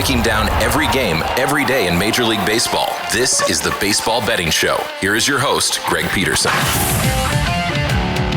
breaking down every game, every day in Major League Baseball. This is the Baseball Betting Show. Here is your host, Greg Peterson.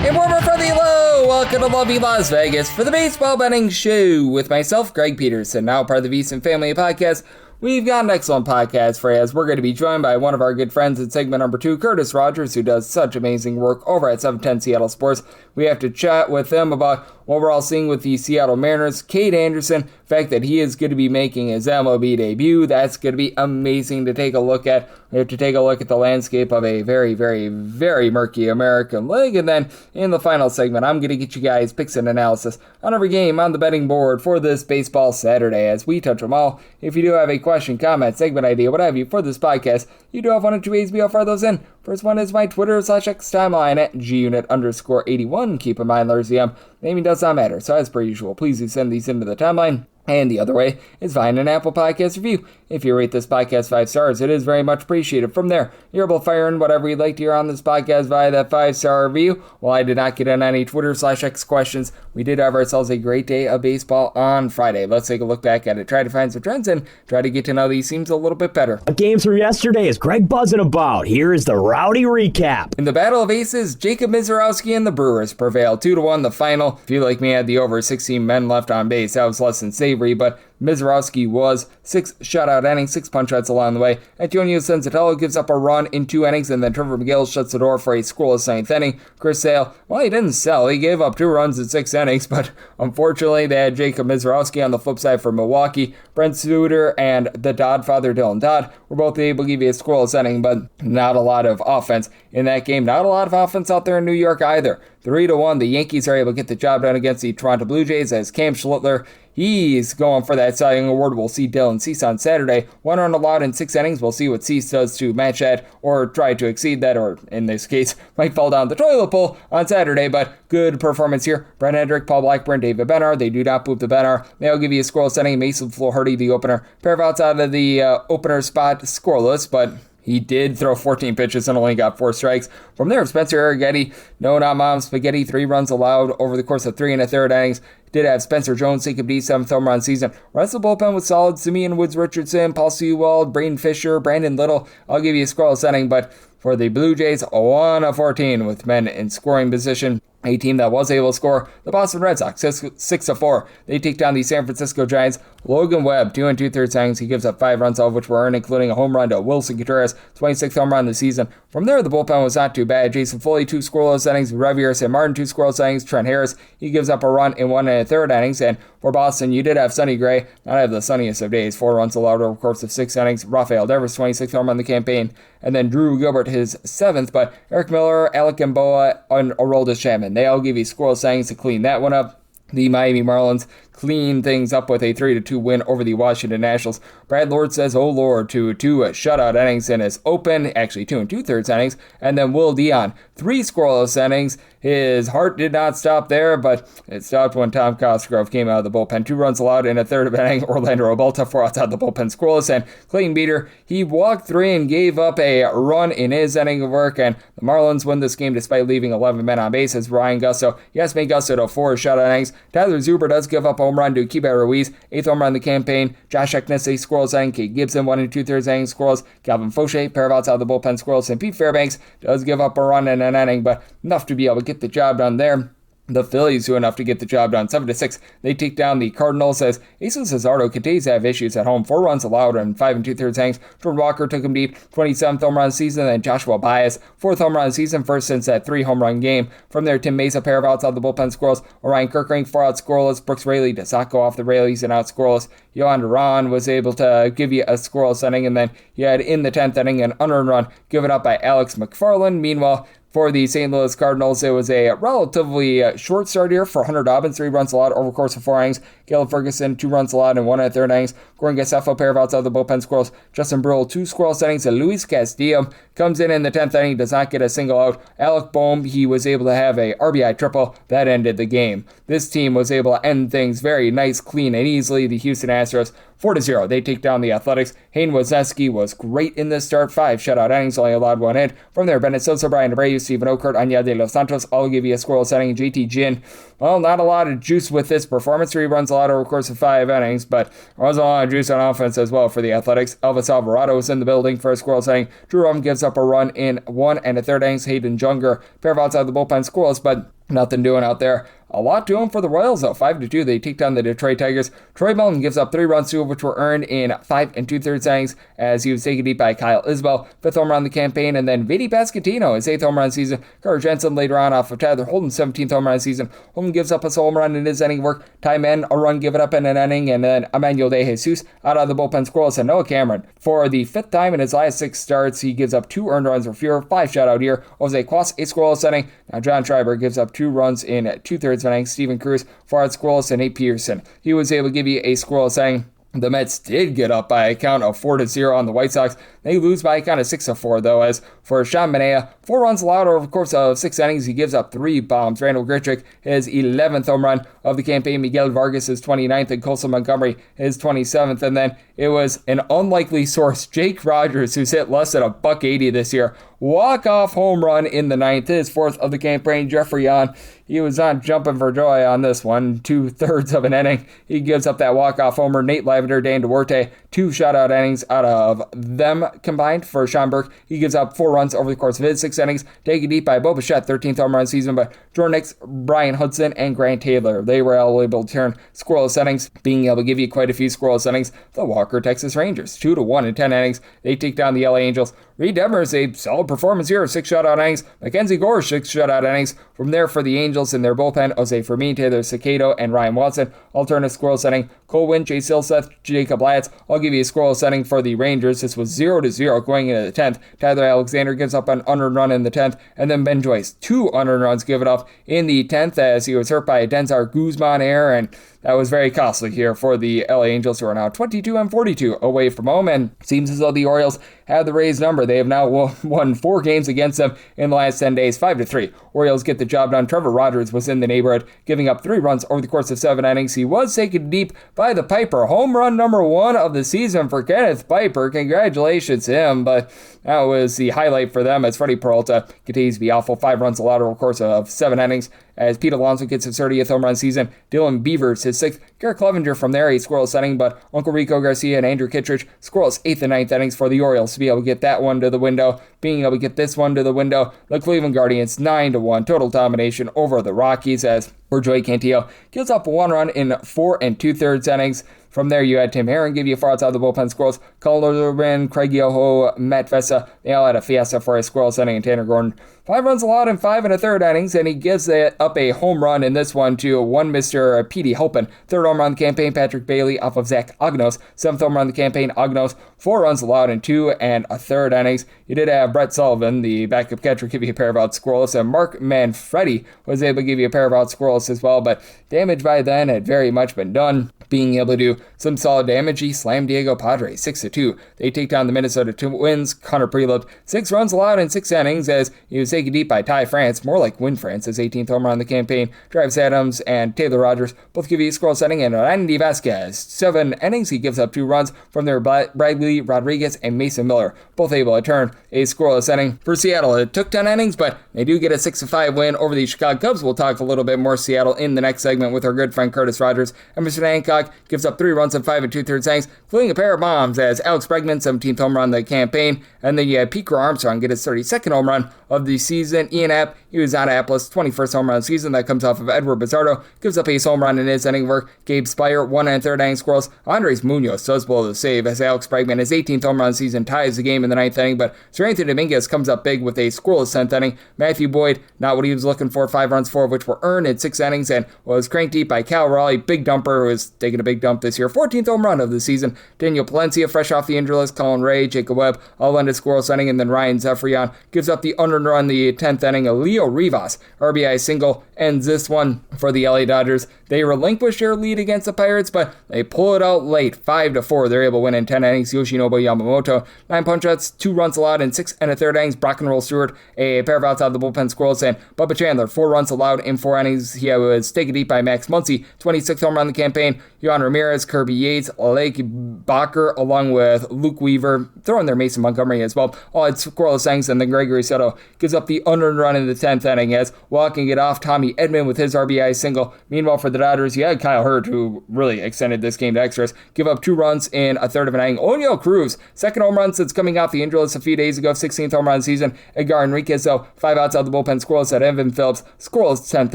Hey, warmer from the hello. Welcome to lovely Las Vegas for the Baseball Betting Show with myself, Greg Peterson, now part of the VSiN Family Podcast. We've got an excellent podcast for you as we're going to be joined by one of our good friends in segment number 2, Curtis Rogers, who does such amazing work over at 710 Seattle Sports. We have to chat with him about what we're all seeing with the Seattle Mariners. Kade Anderson, the fact that he is going to be making his MLB debut, that's going to be amazing to take a look at. We have to take a look at the landscape of a very, very, very murky American League. And then in the final segment, I'm going to get you guys picks and analysis on every game on the betting board for this baseball Saturday as we touch them all. If you do have a question, comment, segment idea, what have you for this podcast, you do have one or two ways to fire those in. First one is my Twitter/X timeline at gunit_81. Keep in mind, there's the naming does not matter. So as per usual, please do send these into the timeline. And the other way is via an Apple Podcast review. If you rate this podcast 5 stars, it is very much appreciated. From there, you're able to fire in whatever you'd like to hear on this podcast via that 5-star review. While I did not get in any Twitter/X questions, we did have ourselves a great day of baseball on Friday. Let's take a look back at it, try to find some trends, and try to get to know these teams a little bit better. Games from yesterday is Greg buzzing about. Here is the rowdy recap. In the Battle of Aces, Jacob Mizorowski and the Brewers prevailed 2-1 the final. If you like me had the over 16 men left on base, that was less than savory, but Mizorowski was 6 shutout innings, 6 punch-outs along the way. Antonio Senzatello gives up a run in 2 innings, and then Trevor McGill shuts the door for a scoreless 9th inning. Chris Sale, well, he didn't sell. He gave up 2 runs in 6 innings, but unfortunately, they had Jacob Mizorowski on the flip side for Milwaukee. Brent Suter and the Dodd father, Dylan Dodd, were both able to give you a scoreless inning, but not a lot of offense in that game. Not a lot of offense out there in New York either. 3-1, the Yankees are able to get the job done against the Toronto Blue Jays as Cam Schlittler, he's going for that Cy Young Award. We'll see Dylan Cease on Saturday. 1 run allowed in 6 innings. We'll see what Cease does to match that or try to exceed that, or in this case, might fall down the toilet bowl on Saturday, but good performance here. Brent Hendrick, Paul Blackburn, David Bennar. They do not boot the Bennar. They'll give you a scoreless inning. Mason Flaherty, the opener. Pair of outs out of the opener spot, scoreless, but he did throw 14 pitches and only got 4 strikes. From there, Spencer Arrighetti, no, not Mom Spaghetti, 3 runs allowed over the course of 3 1/3 innings. Did have Spencer Jones take a D, 7th home run season. Rest of the bullpen was solid. Simeon Woods Richardson, Paul Sewald, Braden Fisher, Brandon Little. I'll give you a scoreless inning, but for the Blue Jays, 1 of 14 with men in scoring position. A team that was able to score, the Boston Red Sox, 6-4. They take down the San Francisco Giants. Logan Webb, 2 2/3 innings. He gives up 5 runs, all of which were earned, including a home run to Wilson Contreras, 26th home run of the season. From there, the bullpen was not too bad. Jason Foley, 2 scoreless innings. Javier San Martin, 2 scoreless innings. Trent Harris, he gives up a run in 1 1/3 innings. And for Boston, you did have Sonny Gray, not have the sunniest of days, 4 runs allowed over the course of 6 innings. Rafael Devers, 26th home run of the campaign. And then Drew Gilbert, his 7th. But Eric Miller, Alec Gamboa, and Aroldis Chapman, they all give you scoreless innings to clean that one up. The Miami Marlins clean things up with a 3-2 win over the Washington Nationals. Brad Lord says, oh Lord, to 2 shutout innings in his open, actually 2 2/3 innings, and then Will Dion, 3 scoreless innings. His heart did not stop there, but it stopped when Tom Cosgrove came out of the bullpen. 2 runs allowed in a 3rd of inning. Orlando Robalta, 4 outside the bullpen, scoreless, and Clayton Beeter, he walked 3 and gave up a run in his inning of work, and the Marlins win this game despite leaving 11 men on base as Ryan Gusto, yes, made Gusto to 4 shutout innings. Tyler Zuber does give up a home run to Keibert Ruiz, 8th home run of the campaign. Josh Eknesi, scoreless inning. Kate Gibson, 1 2/3 innings, scoreless. Calvin Fauché, pair of outs out of the bullpen, scoreless. And Pete Fairbanks does give up a run in an inning, but enough to be able to get the job done there. The Phillies do enough to get the job done. 7-6, they take down the Cardinals as Jesus Cesardo continues to have issues at home. 4 runs allowed in 5 2/3 innings. Jordan Walker took him deep, 27th home run of the season. Then Joshua Baez, 4th home run of the season, first since that 3 home run game. From there, Tim Mesa, pair of outs out of the bullpen, scoreless. Orion Kirkring, 4 out scoreless. Brooks Raley does not go off the railies and out scoreless. Yohan Duran was able to give you a scoreless inning, and then you had in the 10th inning an unearned run given up by Alex McFarland. Meanwhile, for the St. Louis Cardinals, it was a relatively short start here for Hunter Dobbins, 3 runs allowed over the course of 4 innings. Caleb Ferguson, 2 runs allowed in 1 1/3 innings. Gordon Gaseffo, pair of outs out of the bullpen, scoreless. Justin Brill, 2 scoreless innings. And Luis Castillo comes in the 10th inning, does not get a single out. Alec Boehm, he was able to have a RBI triple. That ended the game. This team was able to end things very nice, clean, and easily. The Houston Astros, 4-0. They take down the Athletics. Hayden Wesneski was great in this start. 5 shutout innings, only allowed 1 hit. From there, Bennett Sosa, Brian Abreu, Stephen Okert, Anya de los Santos, all give you a squirrel setting. JT Ginn, well, not a lot of juice with this performance. 3 runs allowed over the course of 5 innings, but there was a lot of juice on offense as well for the Athletics. Elvis Alvarado was in the building for a scoreless inning. Drew Rum gives up a run in 1 1/3 innings. Hayden Junger, pair of outside the bullpen scoreless, but nothing doing out there. A lot to them for the Royals, though. 5-2, they take down the Detroit Tigers. Troy Melton gives up 3 runs, 2 of which were earned in 5 2/3 innings, as he was taken deep by Kyle Isbell, 5th home run of the campaign, and then Vinny Pasquantino, his 8th home run season. Carter Jensen later on off of Tyler Holden's 17th home run season. Holden gives up a solo home run in his inning work. Ty Men, a run given up in an inning, and then Emmanuel De Jesus out of the bullpen scoreless, and Noah Cameron, for the 5th time in his last 6 starts, he gives up 2 earned runs or fewer, 5 shutout here. Jose Quas, a scoreless inning. Now John Schreiber gives up 2 runs in 2/3 innings. Steven Cruz, 4 out scoreless, and Nate Pearson, he was able to give you a scoreless inning. The Mets did get up by a count of 4-0 on the White Sox. They lose by a count of 6-4, though, as for Sean Manaea, 4 runs allowed over the course of 6 innings. He gives up 3 bombs. Randall Grichuk, his 11th home run of the campaign. Miguel Vargas, his 29th, and Colson Montgomery, his 27th. And then it was an unlikely source, Jake Rogers, who's hit less than a $180 this year. Walk-off home run in the 9th, his 4th of the campaign. Jeffrey Yon, he was not jumping for joy on this one. 2/3 of an inning, he gives up that walk-off homer. Nate Lavender, Dan Duarte, 2 shutout innings out of them combined for Sean Burke. He gives up 4 runs over the course of his 6 innings. Taken deep by Bo Bichette, 13th home run season, but Jordan Hicks, Brian Hudson, and Grant Taylor, they were able to turn scoreless innings, being able to give you quite a few scoreless innings. The Walker Texas Rangers, 2-1 in 10 innings. They take down the LA Angels. Reed Detmers, a solid performance here, 6 shutout innings. Mackenzie Gore, 6 shutout innings. From there for the Angels in their bullpen, Jose Fermin, Taylor Cicado, and Ryan Watson. Alternative scoreless inning. Cole Winn, Chase Silseth, Jacob Latz. I'll give you a scoreless inning for the Rangers. This was 0-0 going into the 10th. Tyler Alexander gives up an unearned run in the 10th, and then Ben Joyce, 2 unearned runs given up in the 10th as he was hurt by a Densar Guzman error, and that was very costly here for the LA Angels, who are now 22-42 away from home, and seems as though the Orioles have the Rays number. They have now won 4 games against them in the last 10 days, 5-3. Orioles get the job done. Trevor Rogers was in the neighborhood, giving up 3 runs over the course of 7 innings. He was taken deep by the Piper. Home run number 1 of the season for Kenneth Piper. Congratulations to him, but that was the highlight for them as Freddie Peralta continues to be awful. 5 runs allowed over the course of 7 innings as Pete Alonso gets his 30th home run season. Dylan Beavers, his 6th. Garrett Clevenger from there, a scoreless inning, but Uncle Rico Garcia and Andrew Kittredge, scoreless 8th and 9th innings for the Orioles to be able to get that one to the window. Being able to get this one to the window, the Cleveland Guardians 9-1 total domination over the Rockies as Joey Cantillo gives up 1 run in 4 2/3 innings. From there, you had Tim Herron give you 4 outside the bullpen scoreless. Colin Lutherman, Craig Yoho, Matt Vessa, they all had a fiesta for a scoreless inning, and Tanner Gordon, 5 runs allowed in 5 1/3 innings, and he gives up a home run in this one to one Mr. Petey Halpin. 3rd home run of the campaign, Patrick Bailey off of Zach Agnos. 7th home run of the campaign, Agnos, 4 runs allowed in 2 1/3 innings. You did have Brett Sullivan, the backup catcher, give you a pair of out scoreless, and Mark Manfredi was able to give you a pair of out scoreless as well, but damage by then had very much been done. Being able to do some solid damage, he slammed Diego Padre 6-2. They take down the Minnesota Twins. Connor Prelude, 6 runs allowed in 6 innings as he was taken deep by Ty France, more like Win France, his 18th home run on the campaign. Travis Adams and Taylor Rogers both give you a scoreless inning, and Randy Vasquez, 7 innings, he gives up 2 runs. From there, Bradley Rodriguez and Mason Miller, both able to turn a scoreless inning. For Seattle, it took 10 innings, but they do get a 6-5 win over the Chicago Cubs. We'll talk a little bit more Seattle in the next segment with our good friend Curtis Rogers. And Mr. Hancock gives up 3 runs in 5 2/3 innings, including a pair of bombs as Alex Bregman, 17th home run of the campaign. And then you had Pete Crow Armstrong get his 32nd home run of the season. Ian Happ, he was out of Apples, 21st home run of the season. That comes off of Edward Bizardo, gives up a home run in his inning work. Gabe Spire, 1 1/3 inning scoreless. Andres Munoz does blow the save as Alex Bregman, his 18th home run of the season, ties the game in the 9th inning. But Sir Anthony Dominguez comes up big with a scoreless 10th inning. Matthew Boyd, not what he was looking for, 5 runs, 4 of which were earned in 6 innings, and was cranked deep by Cal Raleigh. Big dumper, who was taking a big dump this year. 14th home run of the season. Daniel Palencia, fresh off the injury list. Colin Ray, Jacob Webb, all ended scoreless inning, and then Ryan Zefrian gives up the unearned run the 10th inning. Leo Rivas, RBI single, ends this one for the LA Dodgers. They relinquish their lead against the Pirates, but they pull it out late, 5-4. They're able to win in 10 innings. Yoshinobu Yamamoto, 9 punch-outs, 2 runs allowed in 6 1/3 innings. Brock and Roll Stewart, a pair of outs out of the bullpen scoreless, and Bubba Chandler, 4 runs allowed in 4 innings. He was taken deep by Max Muncy, 26th home run of the campaign. Yohan Ramirez, Kirby Yates, Lake Bacher, along with Luke Weaver, throwing their Mason Montgomery as well. All had scoreless innings, and then Gregory Soto gives up the unearned run in the 10th. 10th inning as walking it off Tommy Edman with his RBI single. Meanwhile, for the Dodgers, you had Kyle Hurd, who really extended this game to extras, give up 2 runs in a third of an inning. Oneil Cruz, second home run since coming off the injury list a few days ago, 16th home run season. Edgar Enriquez, though, 5 outs out of the bullpen, scoreless at Evan Phillips, scoreless 10th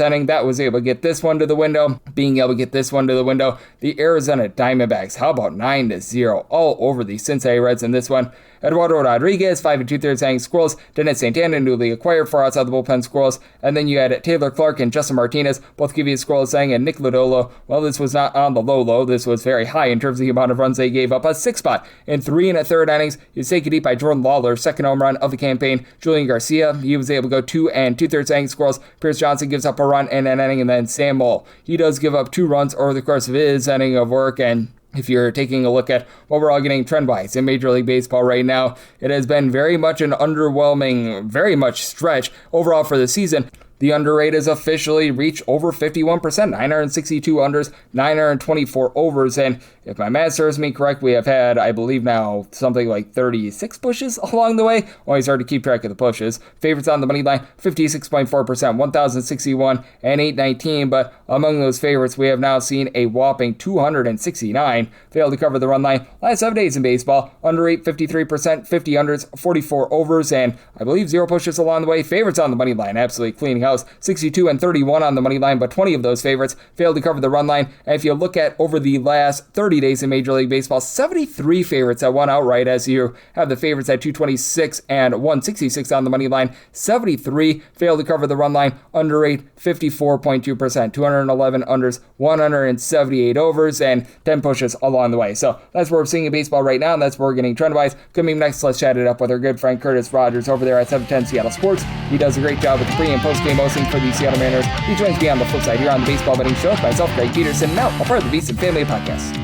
inning. That was able to get this one to the window. Being able to get this one to the window, the Arizona Diamondbacks, how about 9-0 all over the Cincinnati Reds in this one. Eduardo Rodriguez, 5 2/3 innings scoreless. Dennis Santana, newly acquired, 4 outside the bullpen, scoreless. And then you had Taylor Clark and Justin Martinez, both give you a scoreless inning. And Nick Lodolo, well, this was not on the low. This was very high in terms of the amount of runs they gave up. A 6 spot in 3 1/3 innings. You take it deep by Jordan Lawler, second home run of the campaign. Julian Garcia, he was able to go 2 2/3 innings scoreless. Pierce Johnson gives up a run in an inning. And then Sam Moll, he does give up 2 runs over the course of his inning of work. And if you're taking a look at what we're all getting trend-wise in Major League Baseball right now, it has been very much an underwhelming, very much stretch overall for the season. The under rate has officially reached over 51%, 962 unders, 924 overs, and if my math serves me correct, we have had, I believe now, something like 36 pushes along the way. Always hard to keep track of the pushes. Favorites on the money line, 56.4%, 1,061 and 819, but among those favorites, we have now seen a whopping 269 fail to cover the run line. Last 7 days in baseball, under rate 53%, 50 unders, 44 overs, and I believe 0 pushes along the way. Favorites on the money line, absolutely cleaning house, 62 and 31 on the money line, but 20 of those favorites failed to cover the run line. And if you look at over the last 30 days in Major League Baseball, 73 favorites that won outright, as you have the favorites at 226 and 166 on the money line. 73 failed to cover the run line, under rate 54.2%, 211 unders, 178 overs, and 10 pushes along the way. So that's what we're seeing in baseball right now, and that's where we're getting trend-wise. Coming next, let's chat it up with our good friend Curtis Rogers over there at 710 Seattle Sports. He does a great job with the pre- and post-game hosting for the Seattle Mariners. He joins me on the flip side here on the Baseball Betting Show with myself, Greg Peterson, now a part of the VSiN Family Podcast.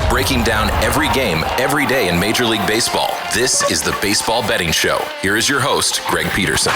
Breaking down every game, every day in Major League Baseball. This is the Baseball Betting Show. Here is your host, Greg Peterson.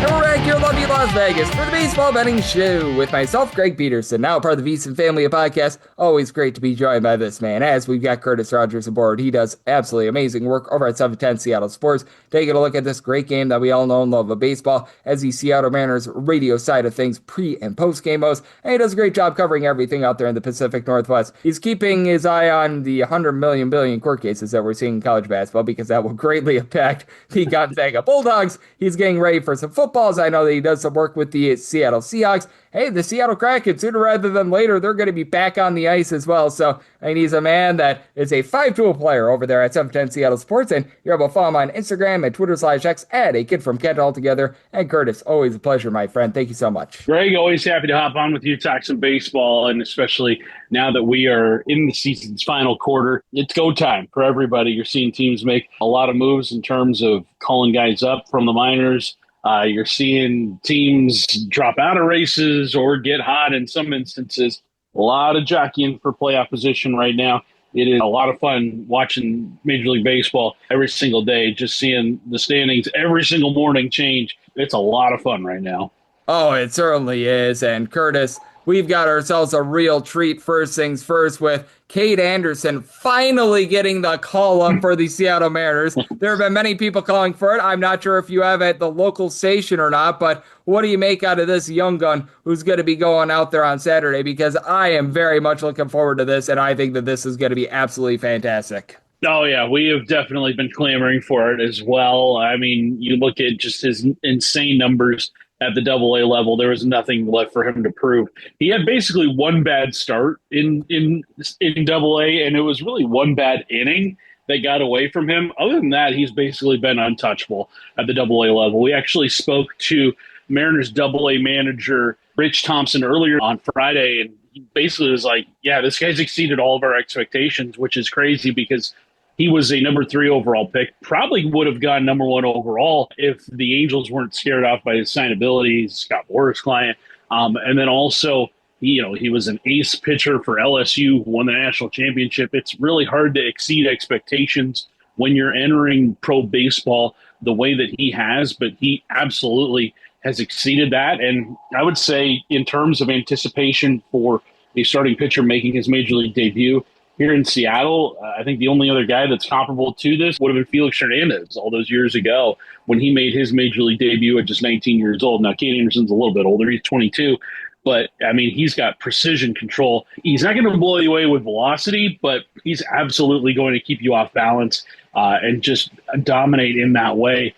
And we're back here in lovely Las Vegas for the Baseball Betting Show with myself, Greg Peterson, now part of the VSiN Family Podcast. Always great to be joined by this man, as we've got Curtis Rogers aboard. He does absolutely amazing work over at 710 Seattle Sports. Taking a look at this great game that we all know and love of baseball as the Seattle Mariners radio side of things, pre- and post-game host. And he does a great job covering everything out there in the Pacific Northwest. He's keeping his eye on the 100 million billion court cases that we're seeing in college basketball, because that will greatly impact the Gonzaga Bulldogs. He's getting ready for some footballs. I know that he does some work with the Seattle Seahawks. Hey, the Seattle Kraken, sooner rather than later, they're going to be back on the ice as well. So, and he's a man that is a 5-tool player over there at 710 Seattle Sports. And you're able to follow him on Instagram and Twitter/X at A Kid From Kent altogether. And Curtis, always a pleasure, my friend. Thank you so much. Greg, always happy to hop on with you, talk some baseball, and especially now that we are in the season's final quarter, it's go time for everybody. You're seeing teams make a lot of moves in terms of calling guys up from the minors. You're seeing teams drop out of races or get hot in some instances. A lot of jockeying for playoff position right now. It is a lot of fun watching Major League Baseball every single day, just seeing the standings every single morning change. It's a lot of fun right now. Oh, it certainly is. And Curtis, we've got ourselves a real treat. First things first, with Kade Anderson finally getting the call up for the Seattle Mariners. There have been many people calling for it. I'm not sure if you have at the local station or not, but what do you make out of this young gun who's going to be going out there on Saturday? Because I am very much looking forward to this, and I think that this is going to be absolutely fantastic. Oh, yeah, we have definitely been clamoring for it as well. I mean, you look at just his insane numbers at the AA level. There was nothing left for him to prove. He had basically one bad start in AA, and it was really one bad inning that got away from him. Other than that, he's basically been untouchable at the AA level. We actually spoke to Mariners AA manager Rich Thompson earlier on Friday, and he basically was like, yeah, this guy's exceeded all of our expectations, which is crazy because he was a number 3 overall pick, probably would have gone number 1 overall if the Angels weren't scared off by his signability. He's Scott Boras' client. And then also, he was an ace pitcher for LSU, who won the national championship. It's really hard to exceed expectations when you're entering pro baseball the way that he has, but he absolutely has exceeded that. And I would say in terms of anticipation for a starting pitcher making his major league debut, here in Seattle, I think the only other guy that's comparable to this would have been Felix Hernandez all those years ago when he made his major league debut at just 19 years old. Now, Kade Anderson's a little bit older. He's 22. But, I mean, he's got precision control. He's not going to blow you away with velocity, but he's absolutely going to keep you off balance and just dominate in that way.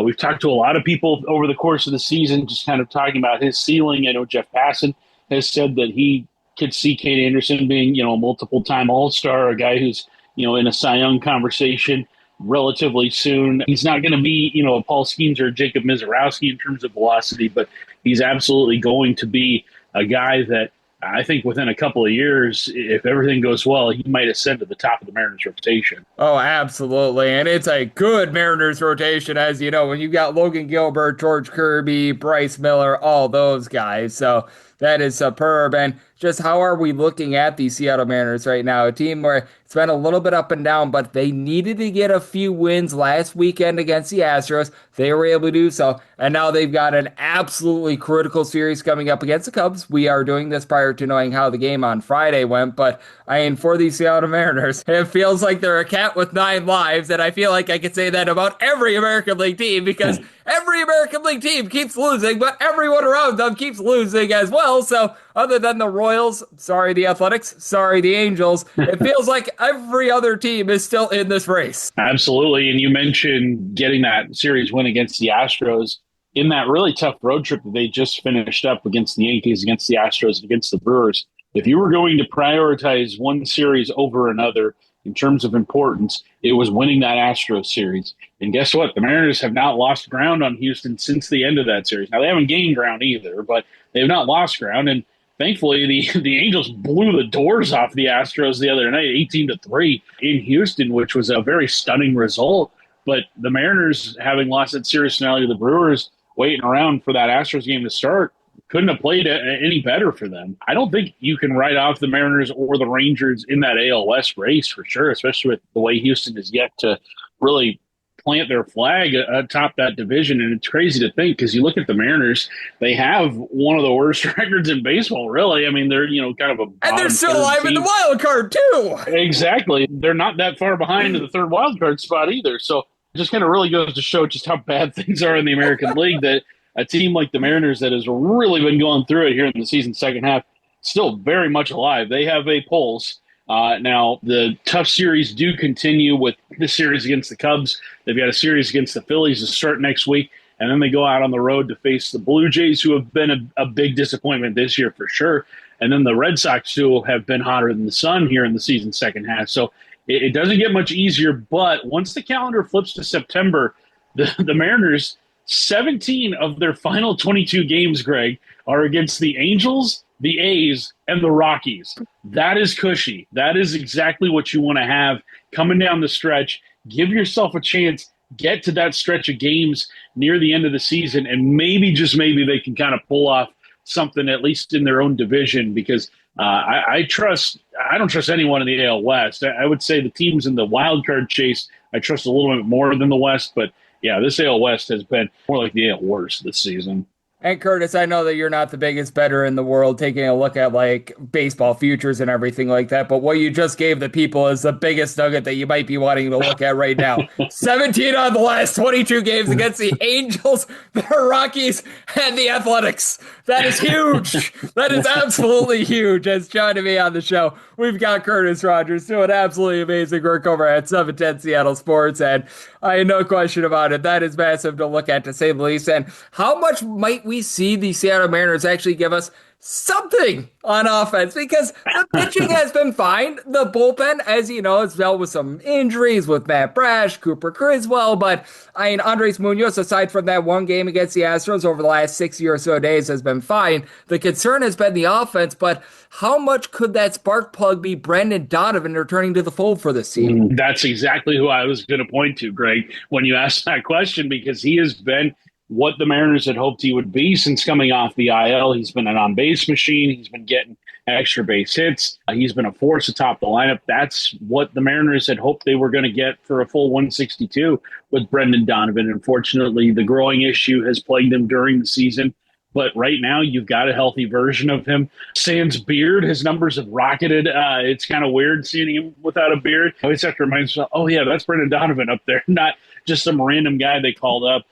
We've talked to a lot of people over the course of the season just kind of talking about his ceiling. I know Jeff Passan has said that he could see Kade Anderson being, a multiple-time All-Star, a guy who's, in a Cy Young conversation relatively soon. He's not going to be, a Paul Skeens or Jacob Mizorowski in terms of velocity, but he's absolutely going to be a guy that I think within a couple of years, if everything goes well, he might ascend to the top of the Mariners rotation. Oh, absolutely. And it's a good Mariners rotation, as you know, when you've got Logan Gilbert, George Kirby, Bryce Miller, all those guys. So that is superb. And just how are we looking at the Seattle Mariners right now? A team where it's been a little bit up and down, but they needed to get a few wins last weekend against the Astros. They were able to do so. And now they've got an absolutely critical series coming up against the Cubs. We are doing this prior to knowing how the game on Friday went. But for the Seattle Mariners, it feels like they're a cat with 9 lives. And I feel like I could say that about every American League team because every American League team keeps losing, but everyone around them keeps losing as well. So other than the Royals, sorry the Athletics, sorry the Angels, it feels like every other team is still in this race. Absolutely. And you mentioned getting that series win against the Astros in that really tough road trip that they just finished up against the Yankees, against the Astros, and against the Brewers. If you were going to prioritize one series over another in terms of importance, it was winning that Astros series. And guess what? The Mariners have not lost ground on Houston since the end of that series. Now, they haven't gained ground either, but they have not lost ground. And thankfully, the Angels blew the doors off the Astros the other night, 18-3 in Houston, which was a very stunning result. But the Mariners, having lost that series finale to the Brewers, waiting around for that Astros game to start, couldn't have played any better for them. I don't think you can write off the Mariners or the Rangers in that AL West race for sure, especially with the way Houston is yet to really plant their flag atop that division. And it's crazy to think because you look at the Mariners, they have one of the worst records in baseball, really. I mean, they're, kind of a and they're still alive in the wild card, too. Exactly. They're not that far behind in the third wild card spot either. So it just kind of really goes to show just how bad things are in the American League that a team like the Mariners that has really been going through it here in the season's second half, still very much alive. They have a pulse. Now, the tough series do continue with the series against the Cubs. They've got a series against the Phillies to start next week, and then they go out on the road to face the Blue Jays, who have been a big disappointment this year for sure. And then the Red Sox, who have been hotter than the sun here in the season's second half. So it doesn't get much easier, but once the calendar flips to September, the Mariners, 17 of their final 22 games, Greg, are against the Angels, the A's, and the Rockies. That is cushy. That is exactly what you want to have coming down the stretch. Give yourself a chance. Get to that stretch of games near the end of the season, and maybe, just maybe, they can kind of pull off something, at least in their own division, because I don't trust anyone in the AL West. I would say the teams in the wild card chase, I trust a little bit more than the West, but yeah, this AL West has been more like the AL worst this season. And Curtis, I know that you're not the biggest bettor in the world taking a look at like baseball futures and everything like that, but what you just gave the people is the biggest nugget that you might be wanting to look at right now. 17 on the last 22 games against the Angels, the Rockies, and the Athletics. That is huge. That is absolutely huge. As joining me on the show, we've got Curtis Rogers doing absolutely amazing work over at 710 Seattle Sports, and I have no question about it. That is massive to look at, to say the least. And how much might we see the Seattle Mariners actually give us something on offense? Because the pitching has been fine. The bullpen, as you know, has dealt with some injuries with Matt Brash, Cooper Criswell, but Andres Munoz, aside from that one game against the Astros over the last 60 or so days, has been fine. The concern has been the offense, but how much could that spark plug be Brendan Donovan returning to the fold for this season? That's exactly who I was going to point to, Greg, when you asked that question, because he has been what the Mariners had hoped he would be since coming off the IL. He's been an on-base machine. He's been getting extra base hits. He's been a force atop the lineup. That's what the Mariners had hoped they were going to get for a full 162 with Brendan Donovan. Unfortunately, the growing issue has plagued him during the season. But right now, you've got a healthy version of him. Sans beard, his numbers have rocketed. It's kind of weird seeing him without a beard. I always have to remind myself, oh, yeah, that's Brendan Donovan up there, not just some random guy they called up.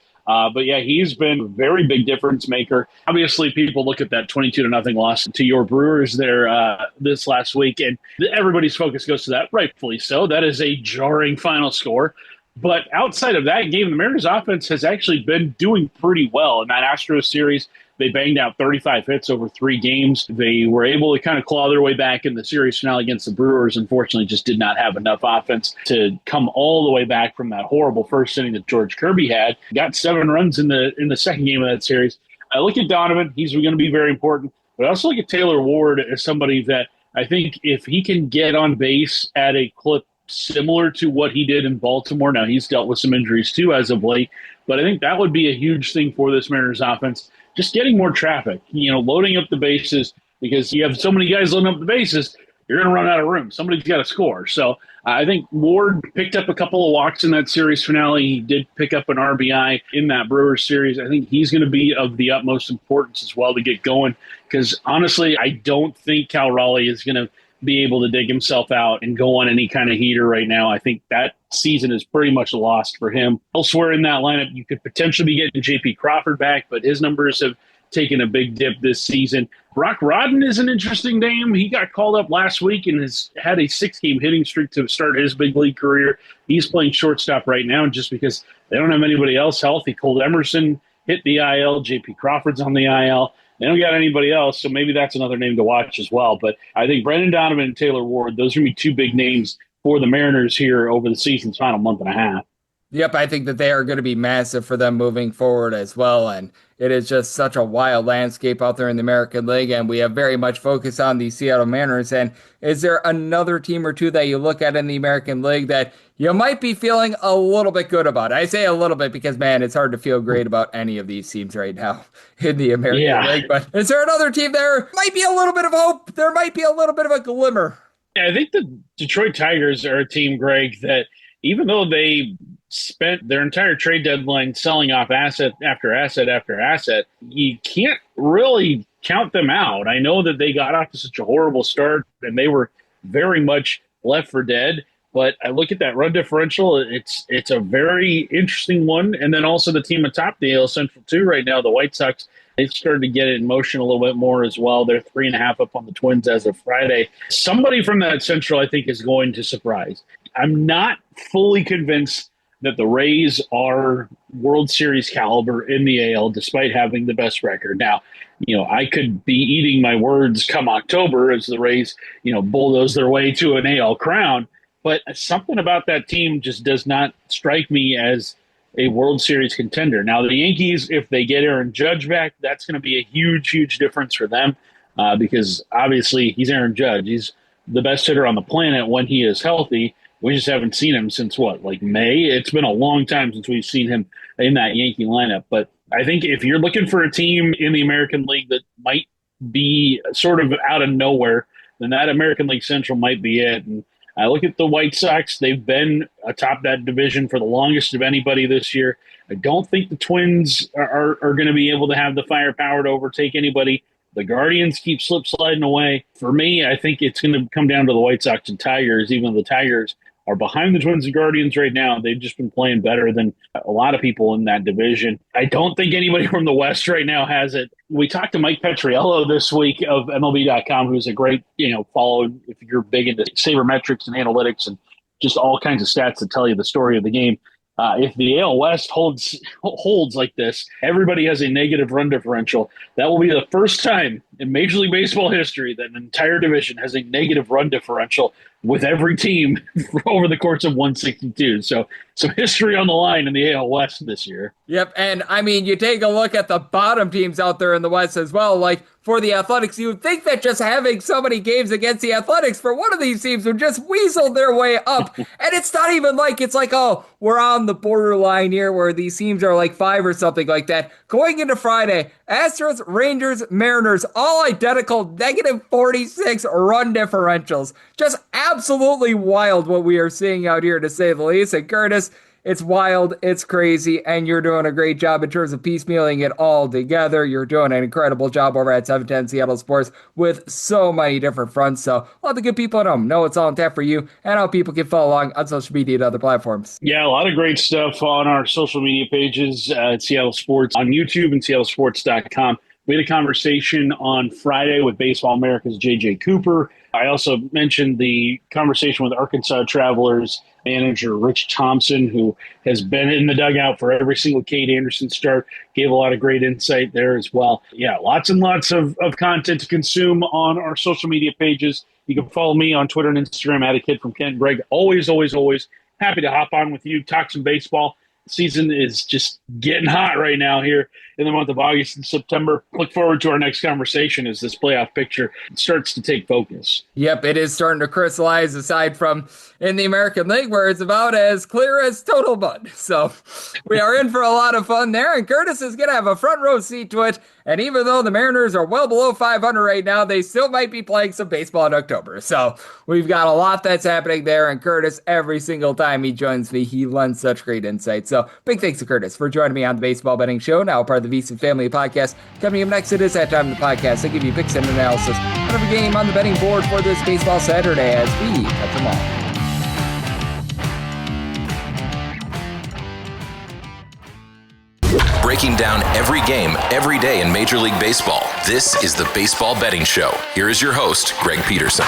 But yeah, he's been a very big difference maker. Obviously, people look at that 22-0 loss to your Brewers there this last week, and everybody's focus goes to that, rightfully so. That is a jarring final score. But outside of that game, the Mariners offense has actually been doing pretty well. In that Astros series, they banged out 35 hits over 3 games. They were able to kind of claw their way back in the series finale against the Brewers. Unfortunately, just did not have enough offense to come all the way back from that horrible first inning that George Kirby had. Got 7 runs in the second game of that series. I look at Donovan. He's going to be very important. But I also look at Taylor Ward as somebody that I think if he can get on base at a clip similar to what he did in Baltimore. Now, he's dealt with some injuries too as of late, but I think that would be a huge thing for this Mariners offense. Just getting more traffic, loading up the bases, because you have so many guys loading up the bases, you're going to run out of room. Somebody's got to score. So I think Ward picked up a couple of walks in that series finale. He did pick up an RBI in that Brewers series. I think he's going to be of the utmost importance as well to get going, because honestly, I don't think Cal Raleigh is going to be able to dig himself out and go on any kind of heater right now. I think that season is pretty much lost for him. Elsewhere in that lineup, you could potentially be getting J.P. Crawford back, but his numbers have taken a big dip this season. Brock Rodden is an interesting name. He got called up last week and has had a 6-game hitting streak to start his big league career. He's playing shortstop right now just because they don't have anybody else healthy. Cole Emerson hit the IL. J.P. Crawford's on the IL. They don't got anybody else, so maybe that's another name to watch as well. But I think Brendan Donovan and Taylor Ward, those are going to be 2 big names for the Mariners here over the season's final month and a half. Yep, I think that they are going to be massive for them moving forward as well. And it is just such a wild landscape out there in the American League. And we have very much focused on the Seattle Mariners. And is there another team or two that you look at in the American League that you might be feeling a little bit good about? I say a little bit because, man, it's hard to feel great about any of these teams right now in the American League. But is there another team there? Might be a little bit of hope. There might be a little bit of a glimmer. Yeah, I think the Detroit Tigers are a team, Greg, that even though they spent their entire trade deadline selling off asset after asset after asset, you can't really count them out. I know that they got off to such a horrible start and they were very much left for dead, but I look at that run differential, it's a very interesting one. And then also the team atop the AL Central too right now, the White Sox, they've started to get it in motion a little bit more as well. They're 3.5 up on the Twins as of Friday. Somebody from that Central, I think, is going to surprise. I'm not fully convinced that the Rays are World Series caliber in the AL, despite having the best record. Now, I could be eating my words come October as the Rays, bulldoze their way to an AL crown, but something about that team just does not strike me as a World Series contender. Now, the Yankees, if they get Aaron Judge back, that's going to be a huge, huge difference for them because obviously he's Aaron Judge. He's the best hitter on the planet when he is healthy. We just haven't seen him since May? It's been a long time since we've seen him in that Yankee lineup. But I think if you're looking for a team in the American League that might be sort of out of nowhere, then that American League Central might be it. And I look at the White Sox. They've been atop that division for the longest of anybody this year. I don't think the Twins are going to be able to have the firepower to overtake anybody. The Guardians keep slip sliding away. For me, I think it's going to come down to the White Sox and Tigers, even though the Tigers are behind the Twins and Guardians right now. They've just been playing better than a lot of people in that division. I don't think anybody from the West right now has it. We talked to Mike Petriello this week of MLB.com, who's a great, follow if you're big into sabermetrics and analytics and just all kinds of stats that tell you the story of the game. If the AL West holds like this, everybody has a negative run differential. That will be the first time in Major League Baseball history that an entire division has a negative run differential with every team over the course of 162. So some history on the line in the AL West this year. Yep, and I mean, you take a look at the bottom teams out there in the West as well. Like for the Athletics, you would think that just having so many games against the Athletics for one of these teams would just weasel their way up. And it's not even like it's like, oh, we're on the borderline here where these teams are like 5 or something like that. Going into Friday, Astros, Rangers, Mariners, all identical -46 run differentials. Just absolutely wild what we are seeing out here, to say the least. And Curtis, It's wild, it's crazy, and you're doing a great job in terms of piecemealing it all together. You're doing an incredible job over at 710 Seattle Sports with so many different fronts. So all the good people at home know it's all in tap for you and how people can follow along on social media and other platforms. Yeah, a lot of great stuff on our social media pages at Seattle Sports on YouTube and seattlesports.com. We had a conversation on Friday with Baseball America's J.J. Cooper. I also mentioned the conversation with Arkansas Travelers manager Rich Thompson, who has been in the dugout for every single Kade Anderson start, gave a lot of great insight there as well. Yeah, lots and lots of content to consume on our social media pages. You can follow me on Twitter and Instagram at a kid from Kent. Greg, always happy to hop on with you, talk some baseball. Season is just getting hot right now here in the month of August and September. Look forward to our next conversation as this playoff picture starts to take focus. Yep, it is starting to crystallize aside from in the American League where it's about as clear as total mud. So we are in for a lot of fun there, and Curtis is going to have a front row seat to it. And even though the Mariners are well below 500 right now, they still might be playing some baseball in October. So we've got a lot that's happening there, and Curtis, every single time he joins me, he lends such great insight. So big thanks to Curtis for joining me on the Baseball Betting Show, now part of the VSiN Family Podcast. Coming up next, it is that time of the podcast. I give you picks and analysis on every game on the betting board for this baseball Saturday as we touch them all. Breaking down every game, every day in Major League Baseball. This is the Baseball Betting Show. Here is your host, Greg Peterson.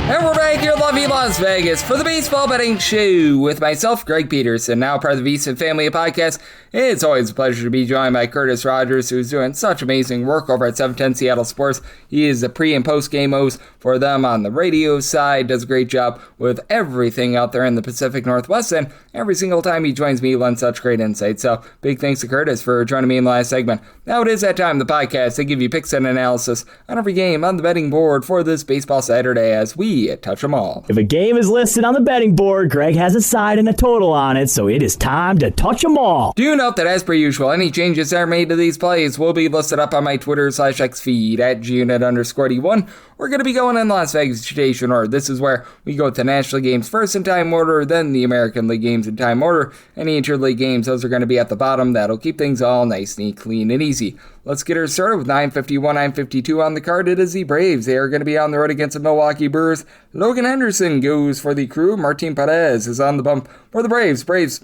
And we're back here in lovely Las Vegas for the Baseball Betting Show with myself, Greg Peterson, now part of the VSiN Family Podcast. It's always a pleasure to be joined by Curtis Rogers, who's doing such amazing work over at 710 Seattle Sports. He is the pre- and post-game host for them on the radio side, does a great job with everything out there in the Pacific Northwest, and every single time he joins me, he lends such great insight. So big thanks to Curtis for joining me in the last segment. Now it is that time of the podcast. I give you picks and analysis on every game on the betting board for this baseball Saturday as we touch them all. If a game is listed on the betting board, Greg has a side and a total on it, so it is time to touch them all. Do note that as per usual, any changes that are made to these plays will be listed up on my Twitter/X feed at @GUnit_D1. We're going to be going in Las Vegas rotation order. This is where we go with the National games first in time order, then the American League games in time order. Any interleague games, those are going to be at the bottom. That'll keep things all nice, neat, clean, and easy. Let's get her started with 9:51, 9:52 on the card. It is the Braves. They are going to be on the road against the Milwaukee Brewers. Logan Henderson goes for the Crew. Martin Perez is on the bump for the Braves. Braves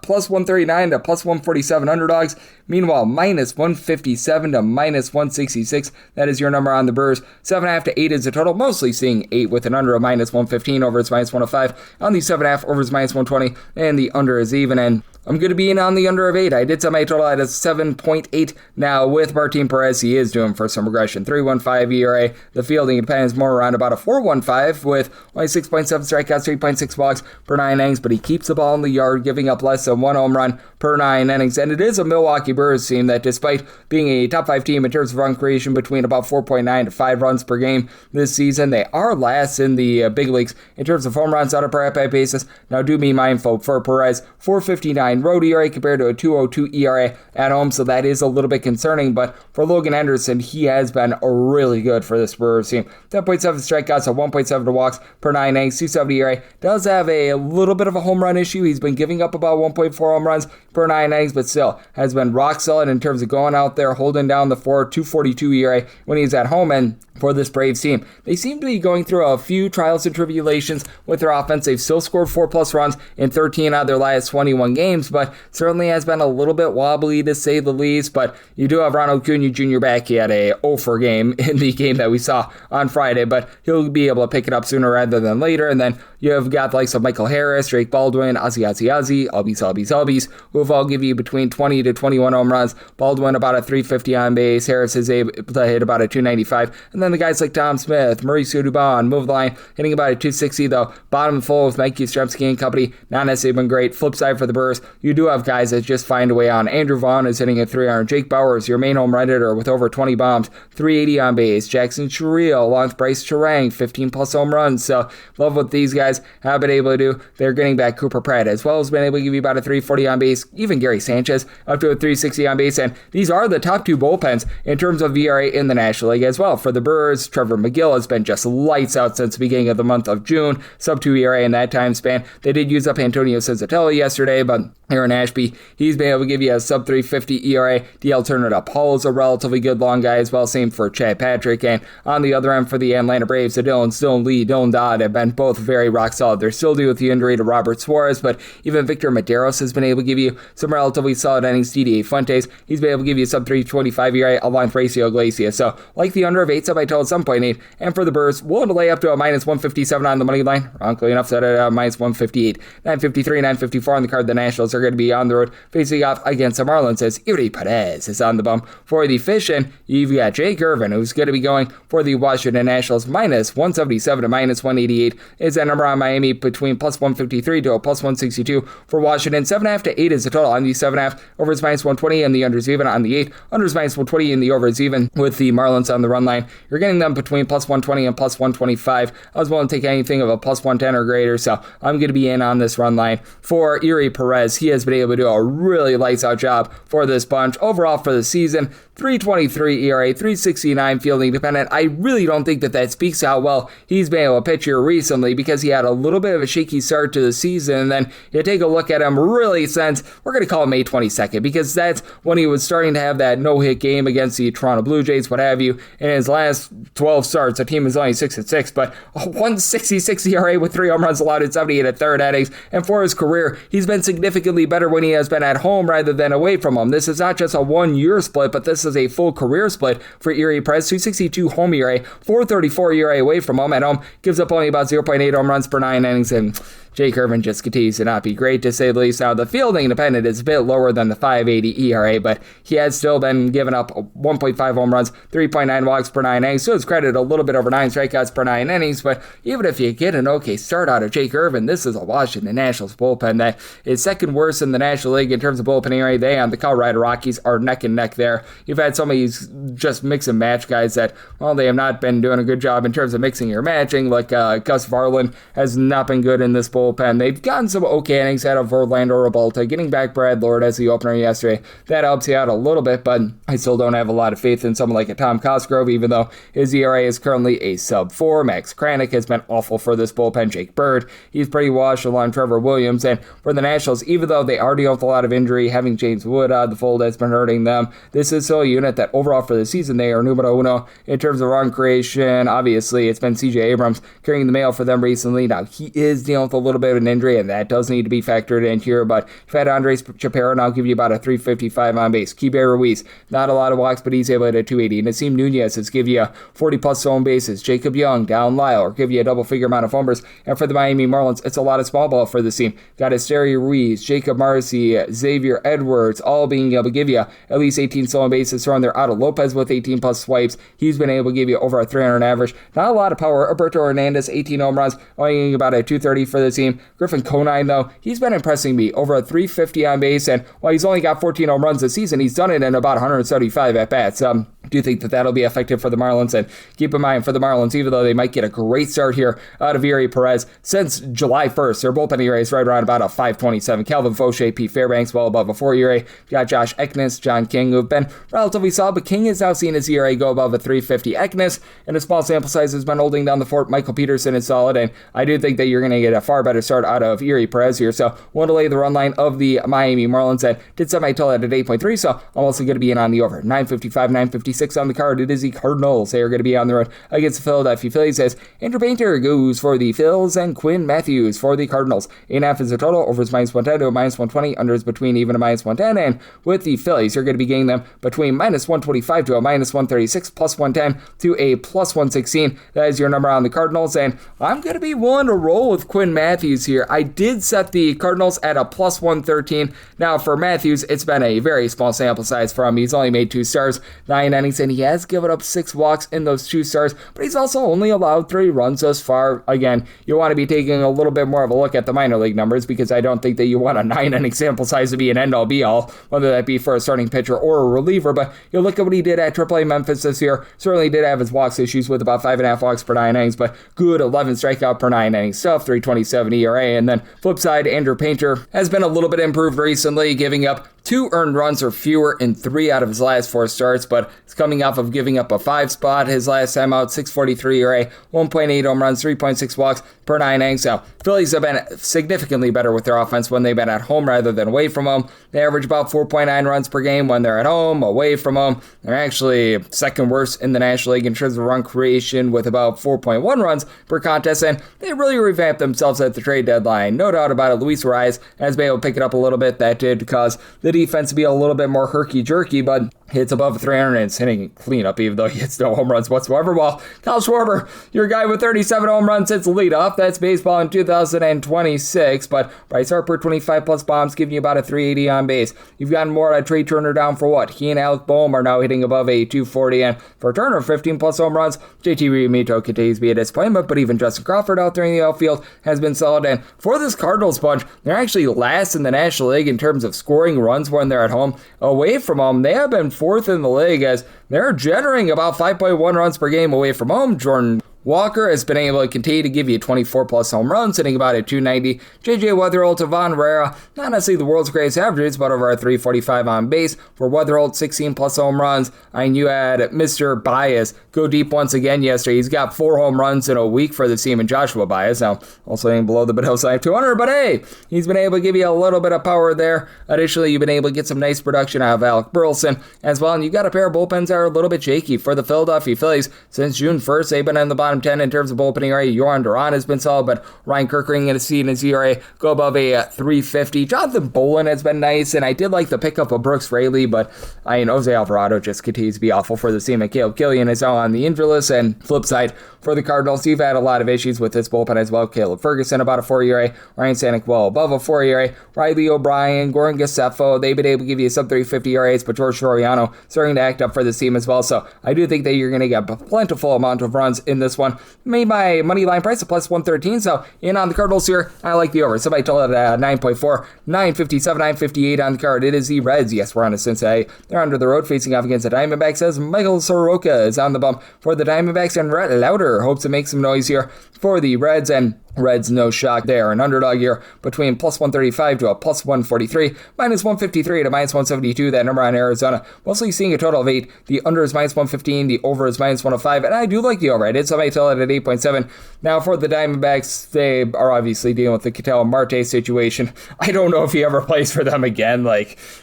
plus 139 to plus 147 underdogs. Meanwhile, minus 157 to minus 166. That is your number on the Brewers. 7.5 to 8 is the total. Mostly seeing 8 with an under of minus 115 over its minus 105. On the 7.5 over its minus 120. And the under is even. And I'm going to be in on the under of 8. I did set my total at a 7.8. Now, with Martin Perez, he is doing for some regression. 3.15 ERA. The fielding depends more around about a 4.15 with only 6.7 strikeouts, 3.6 walks per 9 innings, but he keeps the ball in the yard, giving up less than 1 home run per 9 innings. And it is a Milwaukee Brewers team that, despite being a top 5 team in terms of run creation between about 4.9 to 5 runs per game this season, they are last in the big leagues in terms of home runs on a per at-bat basis. Now, do be mindful for Perez, 4.59 road ERA compared to a 2.02 ERA at home, so that is a little bit concerning. But for Logan Henderson, he has been really good for this Brewers team. 10.7 strikeouts, a 1.7 walks per 9 innings, 2.70 ERA. Does have a little bit of a home run issue. He's been giving up about 1.4 home runs per 9 innings, but still has been rock solid in terms of going out there, holding down the fort. 2.42 ERA when he's at home. And for this Braves team, they seem to be going through a few trials and tribulations with their offense. They've still scored 4+ runs in 13 out of their last 21 games, but certainly has been a little bit wobbly to say the least. But you do have Ronald Acuna Jr. back. He had a 0-for game in the game that we saw on Friday, but he'll be able to pick it up sooner rather than later. And then you have got the likes of Michael Harris, Drake Baldwin, Ozzie, Albies, who have all give you between 20 to 21 home runs. Baldwin about a 350 on base. Harris is able to hit about a 295. And then the guys like Tom Smith, Mauricio Dubon, move the line, hitting about a 260 though. Bottom full with Mike Yastrzemski and company. Not necessarily been great. Flip side for the Brewers, you do have guys that just find a way on. Andrew Vaughn is hitting at 300. Jake Bauer is your main home run hitter with over 20 bombs, 380 on base. Jackson Churriel along with Bryce Terang, 15-plus home runs. So love what these guys have been able to do. They're getting back Cooper Pratt as well as been able to give you about a 340 on base. Even Gary Sanchez up to a 360 on base. And these are the top two bullpens in terms of ERA in the National League as well. For the Brewers, Trevor McGill has been just lights out since the beginning of the month of June. Sub-2 ERA in that time span. They did use up Antonio Senzatelli yesterday, but Aaron Ashby, he's been able to give you a sub-350 ERA. The alternative, Paul is a relatively good long guy as well. Same for Chad Patrick. And on the other end for the Atlanta Braves, the Dylan Lee, Dylan Dodd have been both very rock solid. They're still dealing with the injury to Robert Suarez, but even Victor Medeiros has been able to give you some relatively solid innings. DDA Fuentes, he's been able to give you a sub-325 ERA along with Raisel Iglesias. So like the under of 8 sub, I told 7.8. And for the Brewers, willing to lay up to a minus 157 on the money line. Wrongly enough, set at minus 158. 953, 954 on the card. The Nationals are going to be on the road facing off against the Marlins as Uri Perez is on the bump for the Fish. And you've got Jake Irvin, who's going to be going for the Washington Nationals. Minus 177 to minus 188 is that number on Miami between plus 153 to a plus 162 for Washington. 7.5 to 8 is the total on the 7.5. Over is minus 120 and the under is even on the 8. Under is minus 120 and the over is even with the Marlins on the run line. You're getting them between plus 120 and plus 125. I was willing to take anything of a plus 110 or greater, so I'm going to be in on this run line for Uri Perez. He has been able to do a really lights out job for this bunch. Overall for the season, 3.23 ERA, 3.69 fielding dependent. I really don't think that speaks to how well he's been able to pitch here recently, because he had a little bit of a shaky start to the season, and then you take a look at him really since, we're going to call it May 22nd, because that's when he was starting to have that no-hit game against the Toronto Blue Jays, what have you. In his last 12 starts, the team is only 6-6, but a 1.66 ERA with 3 home runs allowed in 78 at third innings, and for his career, he's been significantly better when he has been at home rather than away from home. This is not just a one-year split, but this is a full career split for Uri Perez. 2.62 home ERA, 4.34 ERA away from home. At home, gives up only about 0.8 home runs per 9 innings, and Jake Irvin just continues to not be great, to say the least. Now, the fielding independent is a bit lower than the 5.80 ERA, but he has still been giving up 1.5 home runs, 3.9 walks per 9 innings. So it's credited a little bit over 9 strikeouts per 9 innings, but even if you get an okay start out of Jake Irvin, this is a Washington Nationals bullpen that is second worst in the National League in terms of bullpen ERA. They and the Colorado Rockies are neck and neck there. You've had some of these just mix and match guys that, well, they have not been doing a good job in terms of mixing or matching, like Gus Varland has not been good in this bullpen. They've gotten some okay innings out of Orlando Revolta, getting back Brad Lord as the opener yesterday. That helps you out a little bit, but I still don't have a lot of faith in someone like a Tom Cosgrove, even though his ERA is currently a sub-4. Max Kranick has been awful for this bullpen. Jake Bird, he's pretty washed along Trevor Williams. And for the Nationals, even though they are dealing with a lot of injury, having James Wood out of the fold has been hurting them. This is still a unit that overall for the season, they are numero uno in terms of run creation. Obviously, it's been CJ Abrams carrying the mail for them recently. Now, he is dealing with a little bit of an injury, and that does need to be factored in here, but you've had Andres Chaparro, and I'll give you about a 355 on base. Keibert Ruiz, not a lot of walks, but he's able to hit a 280. Nasim Nunez has give you 40-plus stolen bases. Jacob Young, Dallin Lyle, or give you a double-figure amount of homers. And for the Miami Marlins, it's a lot of small ball for the team. Got Esteury Ruiz, Jacob Marcy, Xavier Edwards, all being able to give you at least 18 stolen bases thrown there. Otto Lopez with 18-plus swipes. He's been able to give you over a 300 average. Not a lot of power. Alberto Hernandez, 18 home runs, only getting about a 230 for the team. Griffin Conine, though, he's been impressing me. Over a 350 on base, and while he's only got 14 home runs this season, he's done it in about 175 at-bats. Do you think that that'll be effective for the Marlins? And keep in mind, for the Marlins, even though they might get a great start here out of Uri Perez, since July 1st, their bullpen ERA is right around about a 5.27. Calvin Fauché, Pete Fairbanks, well above a 4 ERA. You got Josh Eknes, John King, who've been relatively solid, but King has now seen his ERA go above a 3.50. Eknes, in a small sample size, has been holding down the fort. Michael Peterson is solid, and I do think that you're going to get a far better start out of Uri Perez here. So, want to lay the run line of the Miami Marlins that did semi-total at 8.3, so I'm also going to be in on the over. 955, 956 on the card. It is the Cardinals. They are going to be on the road against the Philadelphia Phillies as Andrew Painter goes for the Phils and Quinn Matthews for the Cardinals. 8.5 is the total. Over is minus 110 to a minus 120. Under is between even a minus 110. And with the Phillies, you're going to be getting them between minus 125 to a minus 136, plus 110 to a plus 116. That is your number on the Cardinals. And I'm going to be willing to roll with Quinn Matthews here. I did set the Cardinals at a plus 113. Now, for Matthews, it's been a very small sample size for him. He's only made 2 starts, 9 innings, and he has given up 6 walks in those 2 starts, but he's also only allowed 3 runs thus far. Again, you want to be taking a little bit more of a look at the minor league numbers, because I don't think that you want a 9-inning sample size to be an end-all be-all, whether that be for a starting pitcher or a reliever. But you look at what he did at AAA Memphis this year. Certainly did have his walks issues with about 5.5 walks per 9 innings, but good 11 strikeout per 9 inning stuff, 3.27 ERA. And then flip side, Andrew Painter has been a little bit improved recently, giving up 2 earned runs or fewer in 3 out of his last 4 starts, but it's coming off of giving up a 5 spot his last time out, 6.43 ERA, 1.8 home runs, 3.6 walks per 9 innings. Now, Phillies have been significantly better with their offense when they've been at home rather than away from home. They average about 4.9 runs per game when they're at home. Away from home, they're actually second worst in the National League in terms of run creation, with about 4.1 runs per contest, and they really revamped themselves at the trade deadline. No doubt about it, Luis Arraez has been able to pick it up a little bit. That did cause the defense to be a little bit more herky-jerky, but hits above 300 and it's hitting cleanup, even though he hits no home runs whatsoever. Well, Kyle Schwarber, your guy with 37 home runs, hits leadoff. That's baseball in 2026, but Bryce Harper, 25 plus bombs, giving you about a 380 on base. You've gotten more out of Trey Turner down for what? He and Alec Boehm are now hitting above a 240, and for Turner, 15 plus home runs. JT Realmuto continues to be a disappointment, but even Justin Crawford out there in the outfield has been solid. And for this Cardinals bunch, they're actually last in the National League in terms of scoring runs when they're at home. Away from home, they have been 4th in the league, as they're generating about 5.1 runs per game away from home. Jordan Walker has been able to continue to give you 24 plus home runs, hitting about a 290. JJ Weatherholt, Tavon Herrera, not necessarily the world's greatest averages, but over a 345 on base. For Weatherholt, 16 plus home runs. And you had Mr. Baez go deep once again yesterday. He's got 4 home runs in a week for the team, and Joshua Baez, now also hitting below the Bedell side of 200, but hey, he's been able to give you a little bit of power there. Additionally, you've been able to get some nice production out of Alec Burleson as well, and you've got a pair of bullpens that are a little bit shaky for the Philadelphia Phillies. Since June 1st, they've been in the bottom 10 in terms of bullpen ERA. Yohan Duran has been solid, but Ryan Kirkering in his ERA go above a 350. Jonathan Bolin has been nice, and I did like the pickup of Brooks Raley, but Jose Alvarado just continues to be awful for the team, and Caleb Killian is now on the injury list. And flip side, for the Cardinals, you've had a lot of issues with this bullpen as well. Caleb Ferguson about a 4 ERA, Ryan Stanek well above a 4 ERA, Riley O'Brien, Goran Gaseffo, they've been able to give you sub 350 ERAs, but George Soriano starting to act up for the team as well. So I do think that you're going to get a plentiful amount of runs in this one. Made my money line price at plus 113, so in on the Cardinals here, I like the over. Somebody told it at 9.4, 957, 958 on the card. It is the Reds. Yes, we're on to Cincinnati. They're under the road facing off against the Diamondbacks as Michael Soroka is on the bump for the Diamondbacks, and Rhett Lauder hopes to make some noise here for the Reds, and Reds, no shock there. An underdog here between plus 135 to a plus 143, minus 153 to minus 172. That number on Arizona. Mostly seeing a total of 8. The under is minus 115. The over is minus 105. And I do like the over. I did somebody tell it at 8.7. Now for the Diamondbacks, they are obviously dealing with the Ketel Marte situation. I don't know if he ever plays for them again.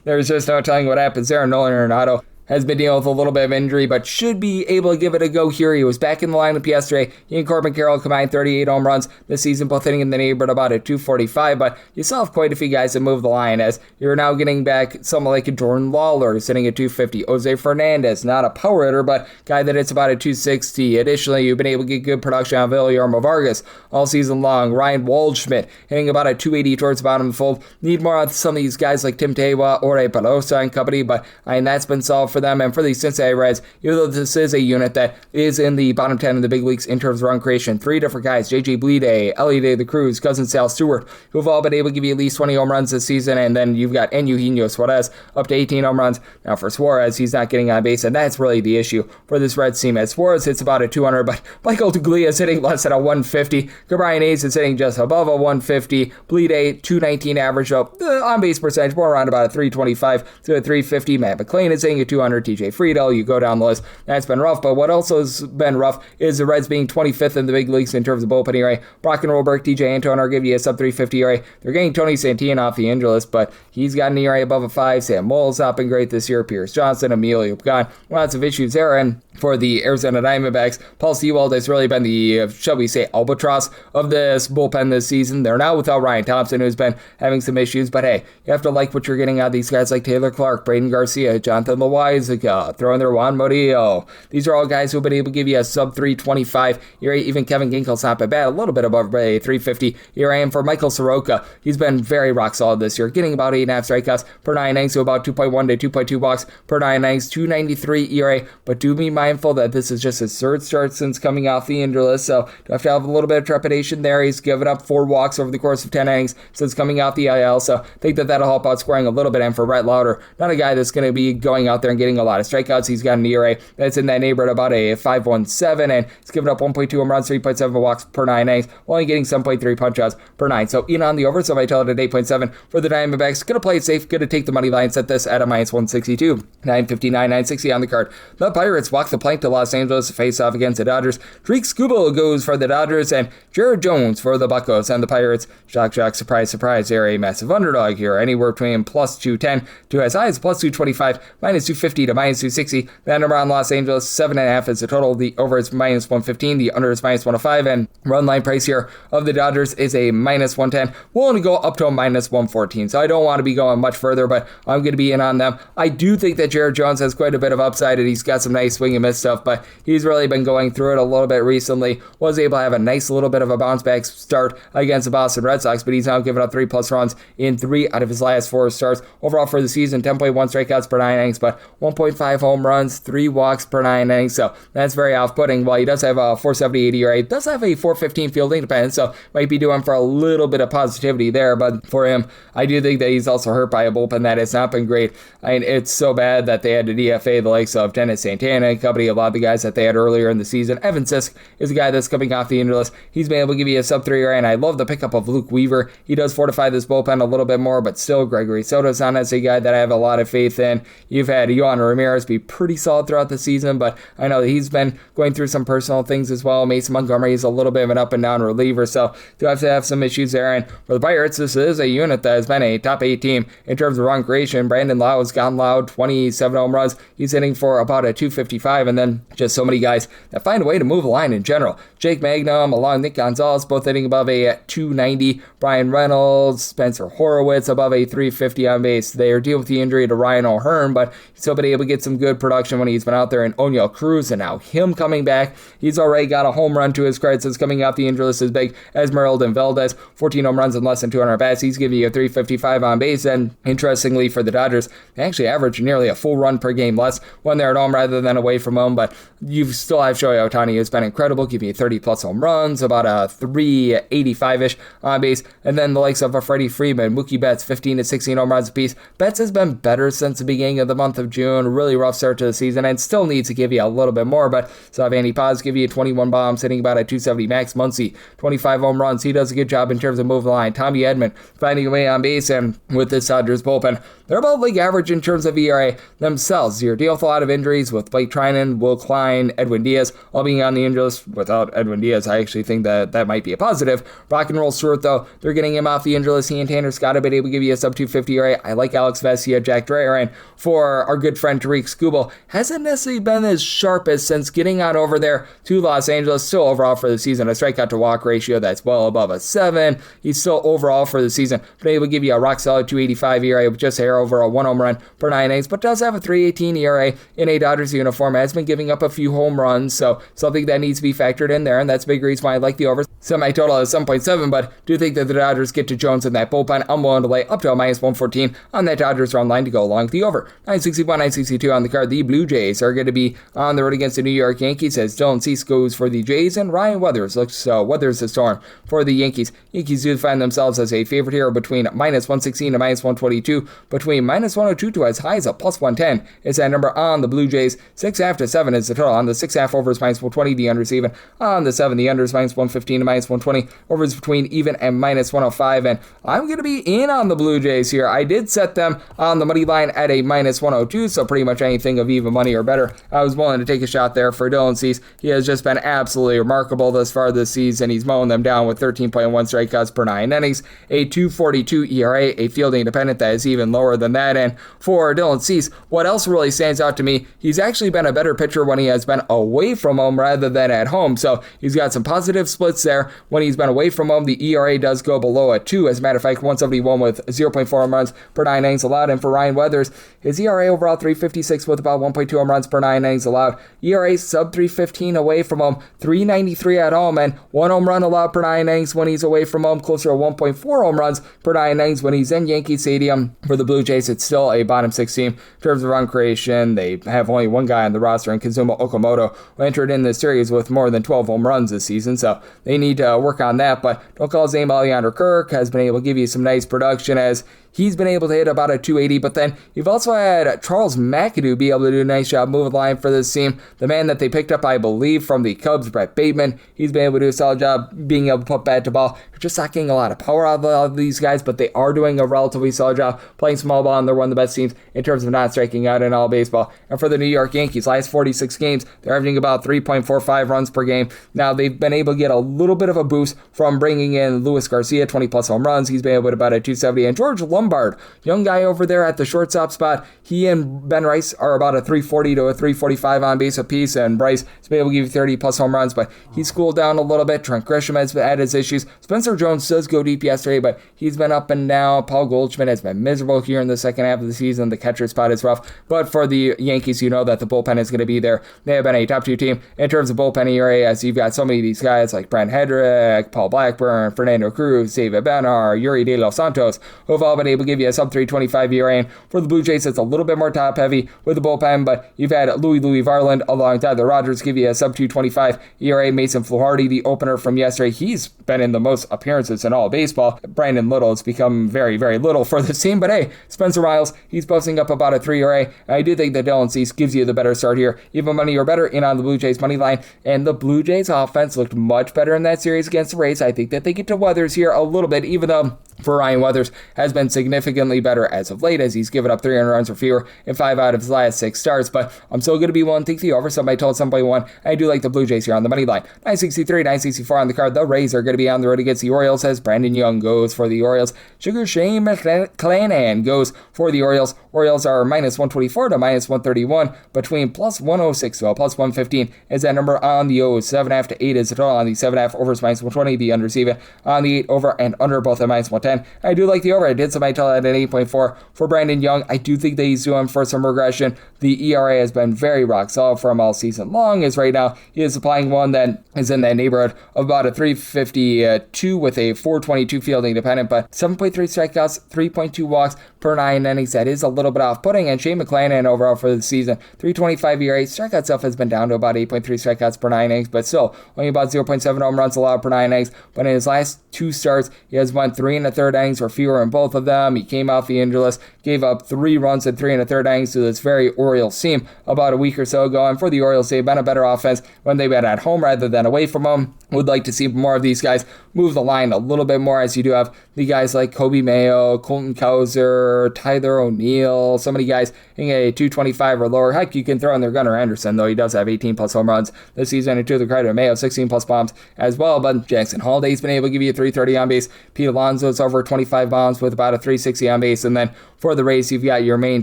There's just no telling what happens there. Nolan Arenado has been dealing with a little bit of injury, but should be able to give it a go here. He was back in the lineup yesterday. He and Corbin Carroll combined 38 home runs this season, both hitting in the neighborhood about a 245, but you still have quite a few guys that move the line, as you're now getting back someone like a Jordan Lawler sitting at 250. Jose Fernandez, not a power hitter, but guy that hits about a 260. Additionally, you've been able to get good production out of Guillermo Vargas all season long. Ryan Waldschmidt hitting about a 280 towards the bottom of the fold. Need more of some of these guys like Tim Tewa, Ore Pelosa and company, but that's been solid for them. And for the Cincinnati Reds, even though this is a unit that is in the bottom 10 of the big leagues in terms of run creation, 3 different guys, JJ Bleday, Ellie De La Cruz, Cousin Sal Stewart, who have all been able to give you at least 20 home runs this season, and then you've got Eugenio Suarez up to 18 home runs. Now for Suarez, he's not getting on base, and that's really the issue for this Reds team, as Suarez hits about a 200, but Michael Toglia is hitting less than a 150, Gabriel Hayes is hitting just above a 150, Bleday, 219 average up, on base percentage, more around about a 325 to a 350, Matt McClain is hitting a 200, TJ Friedel, you go down the list, that's been rough, but what also has been rough is the Reds being 25th in the big leagues in terms of bullpen ERA. Brock and Rolberg, TJ Antone are giving you a sub 350 ERA. They're getting Tony Santillan off the injury list, but he's got an ERA above a 5. Sam Mole's not been great this year. Pierce Johnson, Emilio Pagan, lots of issues there. And for the Arizona Diamondbacks, Paul Sewald has really been the, shall we say, albatross of this bullpen this season. They're now without Ryan Thompson, who's been having some issues, but hey, you have to like what you're getting out of these guys like Taylor Clark, Braden Garcia, Jonathan Loaiza, Loaizaga, throwing there Juan Murillo. These are all guys who have been able to give you a sub 325 ERA. Even Kevin Ginkel's not bad, a little bit above a 350 ERA. And for Michael Soroka, he's been very rock solid this year, getting about 8.5 strikeouts per 9 innings, so about 2.1 to 2.2 walks per 9 innings, 293 ERA. But do be mindful that this is just his third start since coming off the injury list, so do have to have a little bit of trepidation there. He's given up 4 walks over the course of 10 innings since coming out the IL, so I think that'll help out scoring a little bit. And for Rhett Lauder, not a guy that's going to be going out there and getting a lot of strikeouts. He's got an ERA that's in that neighborhood about a 5.17, and he's given up 1.2 home runs, 3.7 walks per 9 innings, only getting 7.3 punch-outs per 9. So in on the over, so I tell it at 8.7 for the Diamondbacks. Going to play it safe, going to take the money line, set this at a minus 162. 959, 960 on the card. The Pirates walk the plank to Los Angeles to face off against the Dodgers. Drake Skubal goes for the Dodgers, and Jared Jones for the Buccos. And the Pirates, shock, surprise, surprise, they're a massive underdog here, anywhere between plus 210 to as high as plus 225, minus 250 to minus 260. That number on Los Angeles, 7.5 is the total. The over is minus 115, the under is minus 105, and run line price here of the Dodgers is a minus 110. Willing to go up to a minus 114, so I don't want to be going much further, but I'm going to be in on them. I do think that Jared Jones has quite a bit of upside, and he's got some nice swing and miss stuff, but he's really been going through it a little bit recently. Was able to have a nice little bit of a bounce back start against the Boston Red Sox, but he's now given up 3+ runs in 3 out of his last 4 starts. Overall for the season, 10.1 strikeouts per 9 innings, but 1.5 home runs, 3 walks per 9 innings, so that's very off-putting. While he does have a 4.78 ERA, does have a 4.15 fielding dependence, so might be doing for a little bit of positivity there, but for him, I do think that he's also hurt by a bullpen that has not been great. I mean, it's so bad that they had to DFA the likes of Dennis Santana and company, a lot of the guys that they had earlier in the season. Evan Sisk is a guy that's coming off the injury list. He's been able to give you a sub 3 ERA, and I love the pickup of Luke Weaver. He does fortify this bullpen a little bit more, but still, Gregory Soto's not as a guy that I have a lot of faith in. You've had Yohan Ramirez be pretty solid throughout the season, but I know that he's been going through some personal things as well. Mason Montgomery is a little bit of an up and down reliever, so do have to have some issues there. And for the Pirates, this is a unit that has been a top 8 team in terms of run creation. Brandon Lau has gotten loud, 27 home runs. He's hitting for about a 255, and then just so many guys that find a way to move the line in general. Jake Magnum, along Nick Gonzalez, both hitting above a 290. Brian Reynolds, Spencer Horowitz above a 350 on base. They are dealing with the injury to Ryan O'Hearn, but he's still been able to get some good production when he's been out there. And O'Neal Cruz, and now him coming back, he's already got a home run to his credit since coming out the injury list as big as Merelden Valdez. 14 home runs in less than 200 bats. He's giving you a 355 on base, and interestingly for the Dodgers, they actually average nearly a full run per game less when they're at home rather than away from home, but you still have Shohei Ohtani, who's been incredible, giving you 30 plus home runs, about a 385-ish on base, and then the likes of a Freddie Freeman, Mookie Betts, 15 to 16 home runs apiece. Betts has been better since the beginning of the month of June, really rough start to the season, and still needs to give you a little bit more, but so have Andy Paz give you 21 bombs, hitting about a 270 max. Muncy, 25 home runs. He does a good job in terms of moving the line. Tommy Edman finding a way on base, and with this Dodgers bullpen, they're about league average in terms of ERA themselves. You're dealing with a lot of injuries with Blake Trinan, Will Klein, Edwin Diaz, all being on the injury list. Without Edwin Diaz, I actually think that might be a positive. Rock and Roll Stewart, though, they're getting him off the injury list. He and Tanner Scott have been able to give you a sub 250 ERA. I like Alex Vesia, Jack Dreyer, and for our good friend Tariq Skubal, hasn't necessarily been as sharp as since getting on over there to Los Angeles. Still overall for the season, a strikeout to walk ratio that's well above a 7. He's still overall for the season been able to give you a rock solid 285 ERA with just hair over a 1 home run per 9 innings, but does have a 318 ERA in a Dodgers uniform. Has been giving up a few home runs, so something that needs to be factored in there, and that's a big reason why I like the over. Semi-total is 7.7, but do think that the Dodgers get to Jones in that bullpen. I'm willing to lay up to a minus 114 on that Dodgers run line to go along with the over. 961, 962 on the card. The Blue Jays are going to be on the road against the New York Yankees as Dylan Cease goes for the Jays, and Ryan Weathers weathers the storm for the Yankees. Yankees do find themselves as a favorite here between minus 116 to minus 122, between minus 102 to as high as a plus 110 is that number on the Blue Jays. 6.5 to 7 is the total. On the 6.5 over is minus 120, the under is even. On the 7, the under is minus 115 to minus 120, over is between even and minus 105, and I'm going to be in on the Blue Jays here. I did set them on the money line at a minus 102, so pretty much anything of even money or better, I was willing to take a shot there for Dylan Cease. He has just been absolutely remarkable thus far this season. He's mowing them down with 13.1 strikeouts per 9 innings, a 2.42 ERA, a fielding independent that is even lower than that. And for Dylan Cease, what else really stands out to me, he's actually been a better pitcher when he has been away from home rather than at home, so he's got some positive splits there. there. When he's been away from home, the ERA does go below a 2. As a matter of fact, 171 with 0.4 home runs per 9 innings allowed. And for Ryan Weathers, his ERA overall 356 with about 1.2 home runs per 9 innings allowed. ERA sub 315 away from home, 393 at home, and 1 home run allowed per 9 innings when he's away from home, closer to 1.4 home runs per 9 innings when he's in Yankee Stadium. For the Blue Jays, it's still a bottom 6 team in terms of run creation. They have only one guy on the roster, and Kazuma Okamoto, who entered in this series with more than 12 home runs this season, so they need to work on that. But don't call his name Alejandro Kirk, has been able to give you some nice production as he's been able to hit about a 280, but then you've also had Charles McAdoo be able to do a nice job moving the line for this team. The man that they picked up, I believe, from the Cubs, Brett Bateman, he's been able to do a solid job being able to put bat to ball. You're just not getting a lot of power out of these guys, but they are doing a relatively solid job playing small ball, and they're one of the best teams in terms of not striking out in all baseball. And for the New York Yankees, last 46 games, they're averaging about 3.45 runs per game. Now, they've been able to get a little bit of a boost from bringing in Luis Garcia, 20-plus home runs. He's been able to about a 270, and George Lombard, young guy over there at the shortstop spot, he and Ben Rice are about a 340 to a 345 on base apiece, and Bryce has been able to give you 30-plus home runs, but he's cooled down a little bit. Trent Grisham has had his issues. Spencer Jones does go deep yesterday, but he's been up and down. Paul Goldschmidt has been miserable here in the second half of the season. The catcher spot is rough, but for the Yankees, you know that the bullpen is going to be there. They have been a top 2 team in terms of bullpen ERA, as you've got so many of these guys like Brent Hedrick, Paul Blackburn, Fernando Cruz, David Benar, Yuri De Los Santos, who have all been able to give you a sub 325 ERA. And for the Blue Jays, it's a little bit more top heavy with the bullpen, but you've had Louis Varland alongside the Rogers give you a sub 225 ERA. Mason Flaharty, the opener from yesterday, he's been in the most appearances in all of baseball. Brandon Little has become very, very little for this team, but hey, Spencer Miles, he's posting up about a 3 ERA. And I do think that Dylan Cease gives you the better start here. Even money or better in on the Blue Jays money line, and the Blue Jays offense looked much better in that series against the Rays. I think that they get to Weathers here a little bit, even though for Ryan Weathers has been significantly better as of late, as he's given up 300 runs or fewer in 5 out of his last 6 starts. But I'm still going to be willing to take the over. Somebody told somebody one. I do like the Blue Jays here on the money line. 963, 964 on the card. The Rays are going to be on the road against the Orioles, as Brandon Young goes for the Orioles. Sugar Shane McClanahan goes for the Orioles. Orioles are minus 124 to minus 131, between plus 106 to plus 115 is that number on the O's. 7.5 to 8 is the total on the 7.5 overs minus 120. The unders even on the 8 over and under, both at minus 110. I do like the over. I did somebody tell that at 8.4 for Brandon Young. I do think that he's doing for some regression. The ERA has been very rock solid from all season long, as right now he is applying one that is in that neighborhood of about a 352 with a 422 fielding dependent, but 7.3 strikeouts, 3.2 walks per 9 innings. That is a little bit off-putting, and Shane McClanahan overall for the season, 325 ERA. Strikeout stuff has been down to about 8.3 strikeouts per 9 innings, but still only about 0.7 home runs allowed per 9 innings. But in his last 2 starts, he has won 3 1/3 innings or fewer in both of them. He came off the injured list, gave up 3 runs in 3 1/3 innings to this very Orioles team about a week or so ago. And for the Orioles, they've been a better offense when they've been at home rather than away from home. Would like to see more of these guys move the line a little bit more, as you do have the guys like Kobe Mayo, Colton Cowser, Tyler O'Neill, so many guys hitting a 225 or lower. Heck, you can throw in their Gunnar Anderson, though he does have 18-plus home runs this season, and to the credit of Mayo, 16-plus bombs as well. But Jackson Holliday's been able to give you a 330 on base. Pete Alonso's over 25 bombs with about a 360 on base. And then for the Rays, you've got your main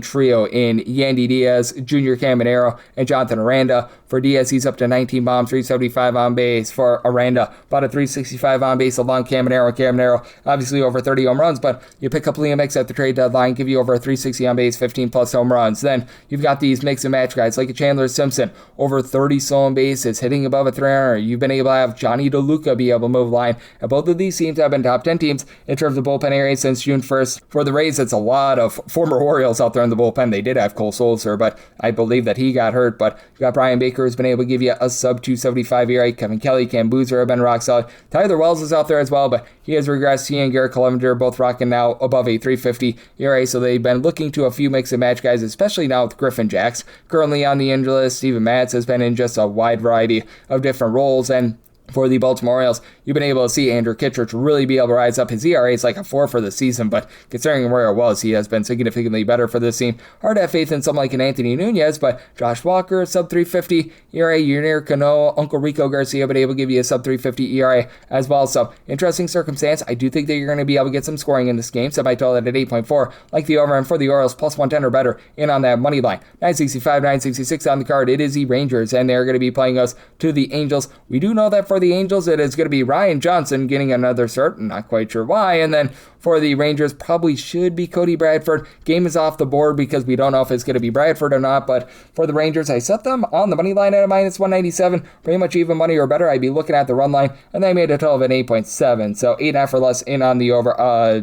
trio in Yandy Diaz, Junior Caminero, and Jonathan Aranda. For Diaz, he's up to 19 bombs, 375 on base. For Aranda, about a 365 on base along Caminero. Caminero, obviously over 30 home runs, but you pick up Liam Hicks at the trade deadline, give you over a 360 on base, 15-plus home runs. Then you've got these mix and match guys like Chandler Simpson, over 30 stolen bases, hitting above a 300. You've been able to have Johnny DeLuca be able to move line. And both of these teams have been top 10 teams in terms of bullpen areas since June 1st. For the Rays, it's a lot of former Orioles out there in the bullpen. They did have Cole Sulser, but I believe that he got hurt. But you got Brian Baker, who's been able to give you a sub 275 ERA. Kevin Kelly, Cam Boozer have been rock solid. Tyler Wells is out there as well, but he has regressed. He and Garrett Clevenger both rocking now above a 350 ERA, so they've been looking to a few mix and match guys, especially now with Griffin Jacks currently on the injured list. Steven Matz has been in just a wide variety of different roles, and for the Baltimore Orioles, you've been able to see Andrew Kittredge really be able to rise up. His ERA is like a 4 for the season, but considering where it was, he has been significantly better for this team. Hard to have faith in someone like an Anthony Nunez, but Josh Walker, sub 350 ERA, Yunier Cano, Uncle Rico Garcia been able to give you a sub 350 ERA as well. So, interesting circumstance. I do think that you're going to be able to get some scoring in this game, so I might tell that at 8.4, like the over, and for the Orioles, plus 110 or better in on that money line. 965, 966 on the card. It is the Rangers, and they're going to be playing us to the Angels. We do know that for for the Angels, it is going to be Ryan Johnson getting another start. Not quite sure why. And then for the Rangers, probably should be Cody Bradford. Game is off the board because we don't know if it's going to be Bradford or not. But for the Rangers, I set them on the money line at a minus 197. Pretty much even money or better. I'd be looking at the run line, and they made a total of an 8.7. So 8.5 or less in on the over,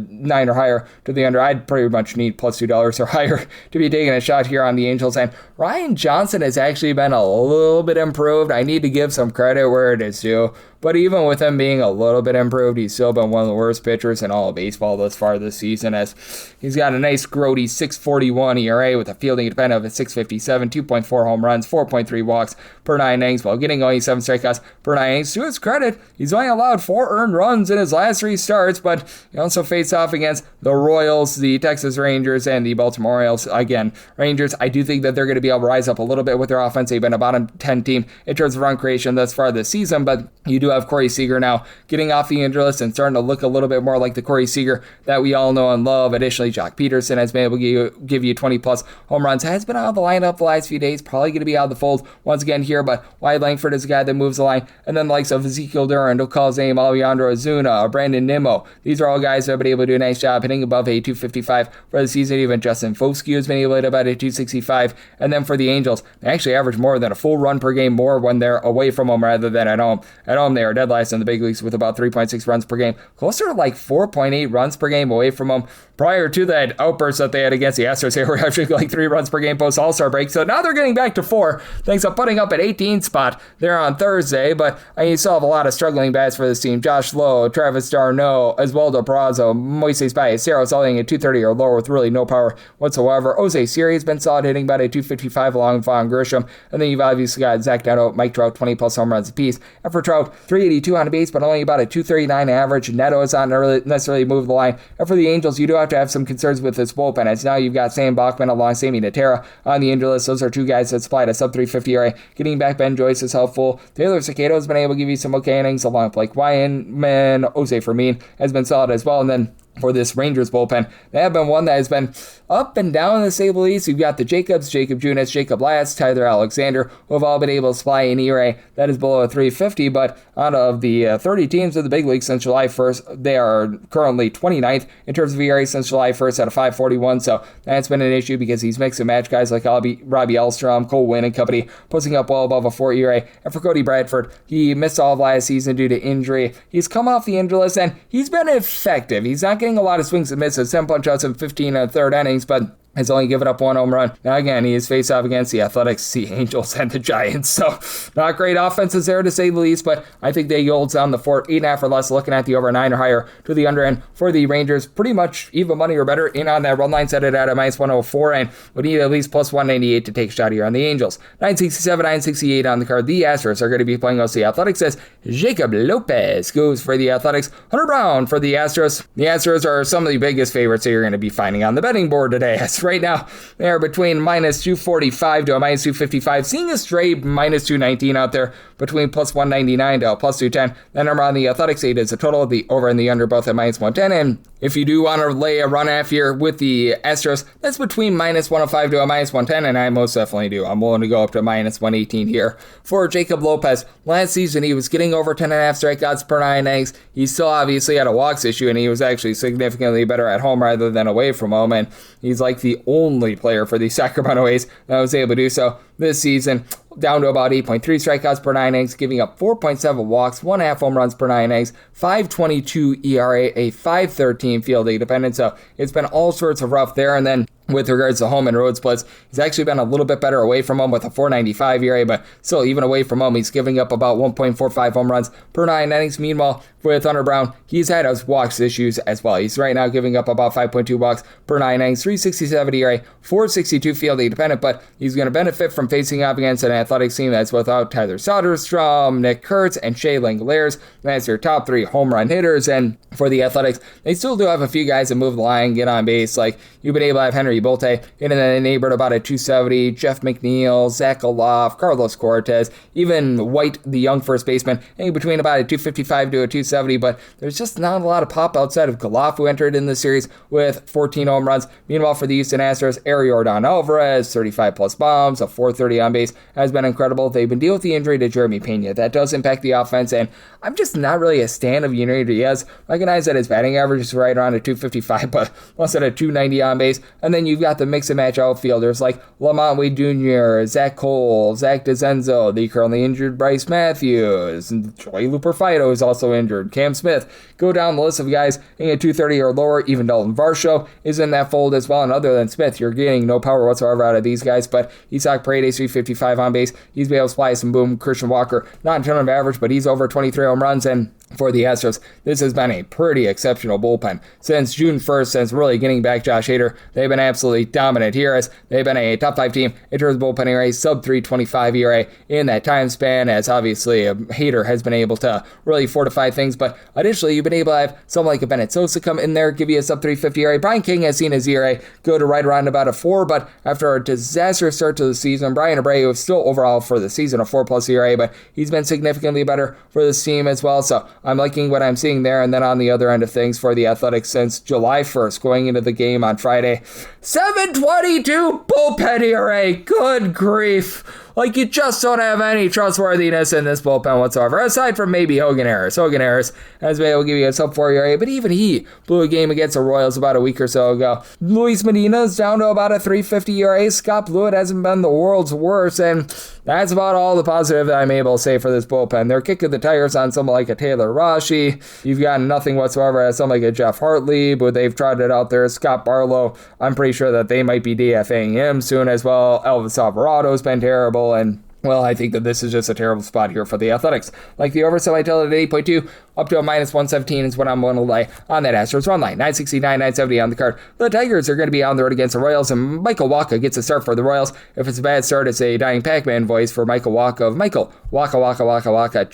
9 or higher to the under. I'd pretty much need plus $2 or higher to be taking a shot here on the Angels. And Ryan Johnson has actually been a little bit improved. I need to give some credit where it is due. But even with him being a little bit improved, he's still been one of the worst pitchers in all of baseball thus far this season, as he's got a nice grody 6.41 ERA with a fielding dependent of a 6.57, 2.4 home runs, 4.3 walks per 9 innings, while getting only 7 strikeouts per 9 innings. To his credit, he's only allowed 4 earned runs in his last 3 starts, but he also faced off against the Royals, the Texas Rangers, and the Baltimore Orioles. Again, Rangers, I do think that they're going to be able to rise up a little bit with their offense. They've been a bottom 10 team in terms of run creation thus far this season, but you do have Corey Seager now getting off the injury list and starting to look a little bit more like the Corey Seager that we all know and love. Additionally, Jock Peterson has been able to give you 20 plus home runs, has been out of the lineup the last few days, probably going to be out of the fold once again here, but Wyatt Langford is a guy that moves the line, and then the likes of Ezekiel Duran, Docalzame, Alejandro Ozuna, Brandon Nimmo. These are all guys that have been able to do a nice job hitting above a 255 for the season. Even Justin Foscue has been able to hit about a 265, and then for the Angels, they actually average more than a full run per game more when they're away from home rather than at home. At home, they are dead last in the big leagues with about 3.6 runs per game, closer to like 4.8 runs per game away from home. Prior to that outburst that they had against the Astros, they were averaging like 3 runs per game post All-Star break. So now they're getting back to 4, thanks to putting up an 18 spot there on Thursday. But you still have a lot of struggling bats for this team. Josh Lowe, Travis d'Arnaud, Oswaldo Peraza, Moises Ballesteros, all hitting at 230 or lower with really no power whatsoever. Jose Siri has been solid, hitting about a 255 along with Vaughn Grisham. And then you've obviously got Zach Neto, Mike Trout, 20 plus home runs apiece. And for Trout, 382 on base, but only about a 239 average. Neto is not necessarily moved the line. And for the Angels, you do have to have some concerns with this bullpen, as now you've got Sam Bachman along Sammy Natera on the injury list. Those are 2 guys that supplied a sub 350 ERA. Getting back Ben Joyce is helpful. Taylor Cicado has been able to give you some okay innings along with Blake Wyman. Jose Fermin has been solid as well. And then for this Rangers bullpen, they have been one that has been up and down, to say the least. You've got the Jacobs, Jacob Junis, Jacob Last, Tyler Alexander, who have all been able to supply an ERA that is below a 350, but out of the 30 teams of the big league since July 1st, they are currently 29th in terms of ERA since July 1st at a 541, so that's been an issue because he's mix and match guys like Robbie Elstrom, Cole Winn and company, posting up well above a 4 ERA. And for Cody Bradford, he missed all of last season due to injury. He's come off the injury list, and he's been effective. He's not getting a lot of swings and misses, 7 punch outs in 15 and third innings, but has only given up 1 home run. Now again, he is faced off against the Athletics, the Angels, and the Giants. So not great offenses there to say the least, but I think they hold down the fort. 8.5 or less, looking at the over 9 or higher to the under end for the Rangers. Pretty much even money or better in on that run line, set it at a minus 104, and would need at least plus 198 to take a shot here on the Angels. 967, 968 on the card. The Astros are going to be playing against the Athletics as Jacob Lopez goes for the Athletics. Hunter Brown for the Astros. The Astros are some of the biggest favorites that you're going to be finding on the betting board today. Right now, they are between minus 245 to a minus 255, seeing a straight minus 219 out there between plus 199 to a plus 210. That number on the Athletics 8 is a total of the over and the under, both at minus 110. And if you do want to lay a run half here with the Astros, that's between minus 105 to a minus 110, and I most definitely do. I'm willing to go up to minus 118 here. For Jacob Lopez, last season he was getting over 10.5 strikeouts per 9 innings. He still obviously had a walks issue, and he was actually significantly better at home rather than away from home, and he's like the only player for the Sacramento A's that was able to do so this season. Down to about 8.3 strikeouts per 9 innings, giving up 4.7 walks, 1.5 home runs per 9 innings, 5.22 ERA, a 5.13 fielding dependent. So it's been all sorts of rough there. And then with regards to home and road splits, he's actually been a little bit better away from home with a 4.95 ERA, but still, even away from home, he's giving up about 1.45 home runs per 9 innings. Meanwhile, with Hunter Brown, he's had his walks issues as well. He's right now giving up about 5.2 walks per 9 innings, 3.67 ERA, 4.62 fielding dependent, but he's going to benefit from facing off against an Athletics team that's without Tyler Soderstrom, Nick Kurtz, and Shea Langoliers. That's your top 3 home run hitters. And for the Athletics, they still do have a few guys that move the line, get on base. Like, you've been able to have Henry Bolte in the neighborhood about a 270. Jeff McNeil, Zach Aloff, Carlos Cortez, even White, the young first baseman, hanging between about a 255 to a 270, but there's just not a lot of pop outside of Aloff, who entered in the series with 14 home runs. Meanwhile, for the Houston Astros, Yordan Alvarez, 35 plus bombs, a 430 on base, has been incredible. They've been dealing with the injury to Jeremy Pena. That does impact the offense, and I'm just not really a stan of Yunier Diaz. Recognize that his batting average is right around a 255, but less than a 290 on base. And then you've got the mix and match outfielders like Lamont Wade Jr., Zach Cole, Zach DeZenzo, the currently injured Bryce Matthews, and Joey Luperfido is also injured, Cam Smith. Go down the list of guys in a 230 or lower. Even Dalton Varsho is in that fold as well. And other than Smith, you're getting no power whatsoever out of these guys. But Isaac Paredes, 355 on base. He's been able to supply some boom. Christian Walker, not a ton of average, but he's over 23 home runs. And for the Astros, this has been a pretty exceptional bullpen. Since June 1st, since really getting back Josh Hader, they've been absolutely dominant here as they've been a top 5 team in terms of bullpen ERA, sub 325 ERA in that time span, as obviously Hader has been able to really fortify things. But additionally, you've been able to have someone like a Bennett Sosa come in there, give you a sub 350 ERA. Brian King has seen his ERA go to right around about a 4, but after a disastrous start to the season, Brian Abreu is still overall for the season a 4+ ERA, but he's been significantly better for this team as well. So I'm liking what I'm seeing there. And then on the other end of things for the Athletics, since July 1st, going into the game on Friday, 7.22 bullpen ERA. Good grief. Like, you just don't have any trustworthiness in this bullpen whatsoever, aside from maybe Hogan Harris. Hogan Harris has been able to give you a sub-4 ERA, but even he blew a game against the Royals about a week or so ago. Luis Medina's down to about a 3.50 ERA. Scott Blewett hasn't been the world's worst, and that's about all the positive that I'm able to say for this bullpen. They're kicking the tires on someone like a Taylor Rashi. You've got nothing whatsoever as someone like a Jeff Hartley, but they've trotted out there. Scott Barlow, I'm pretty sure that they might be DFAing him soon as well. Elvis Alvarado's been terrible, and well, I think that this is just a terrible spot here for the Athletics. Like the over, so I tell it at 8.2, up to a minus 117 is what I'm going to lay on that Astros run line. 969, 970 on the card. The Tigers are going to be on the road against the Royals, and Michael Wacha gets a start for the Royals. If it's a bad start, it's a dying Pac-Man voice for Michael Wacha of Michael Waka Waka Waka Waka.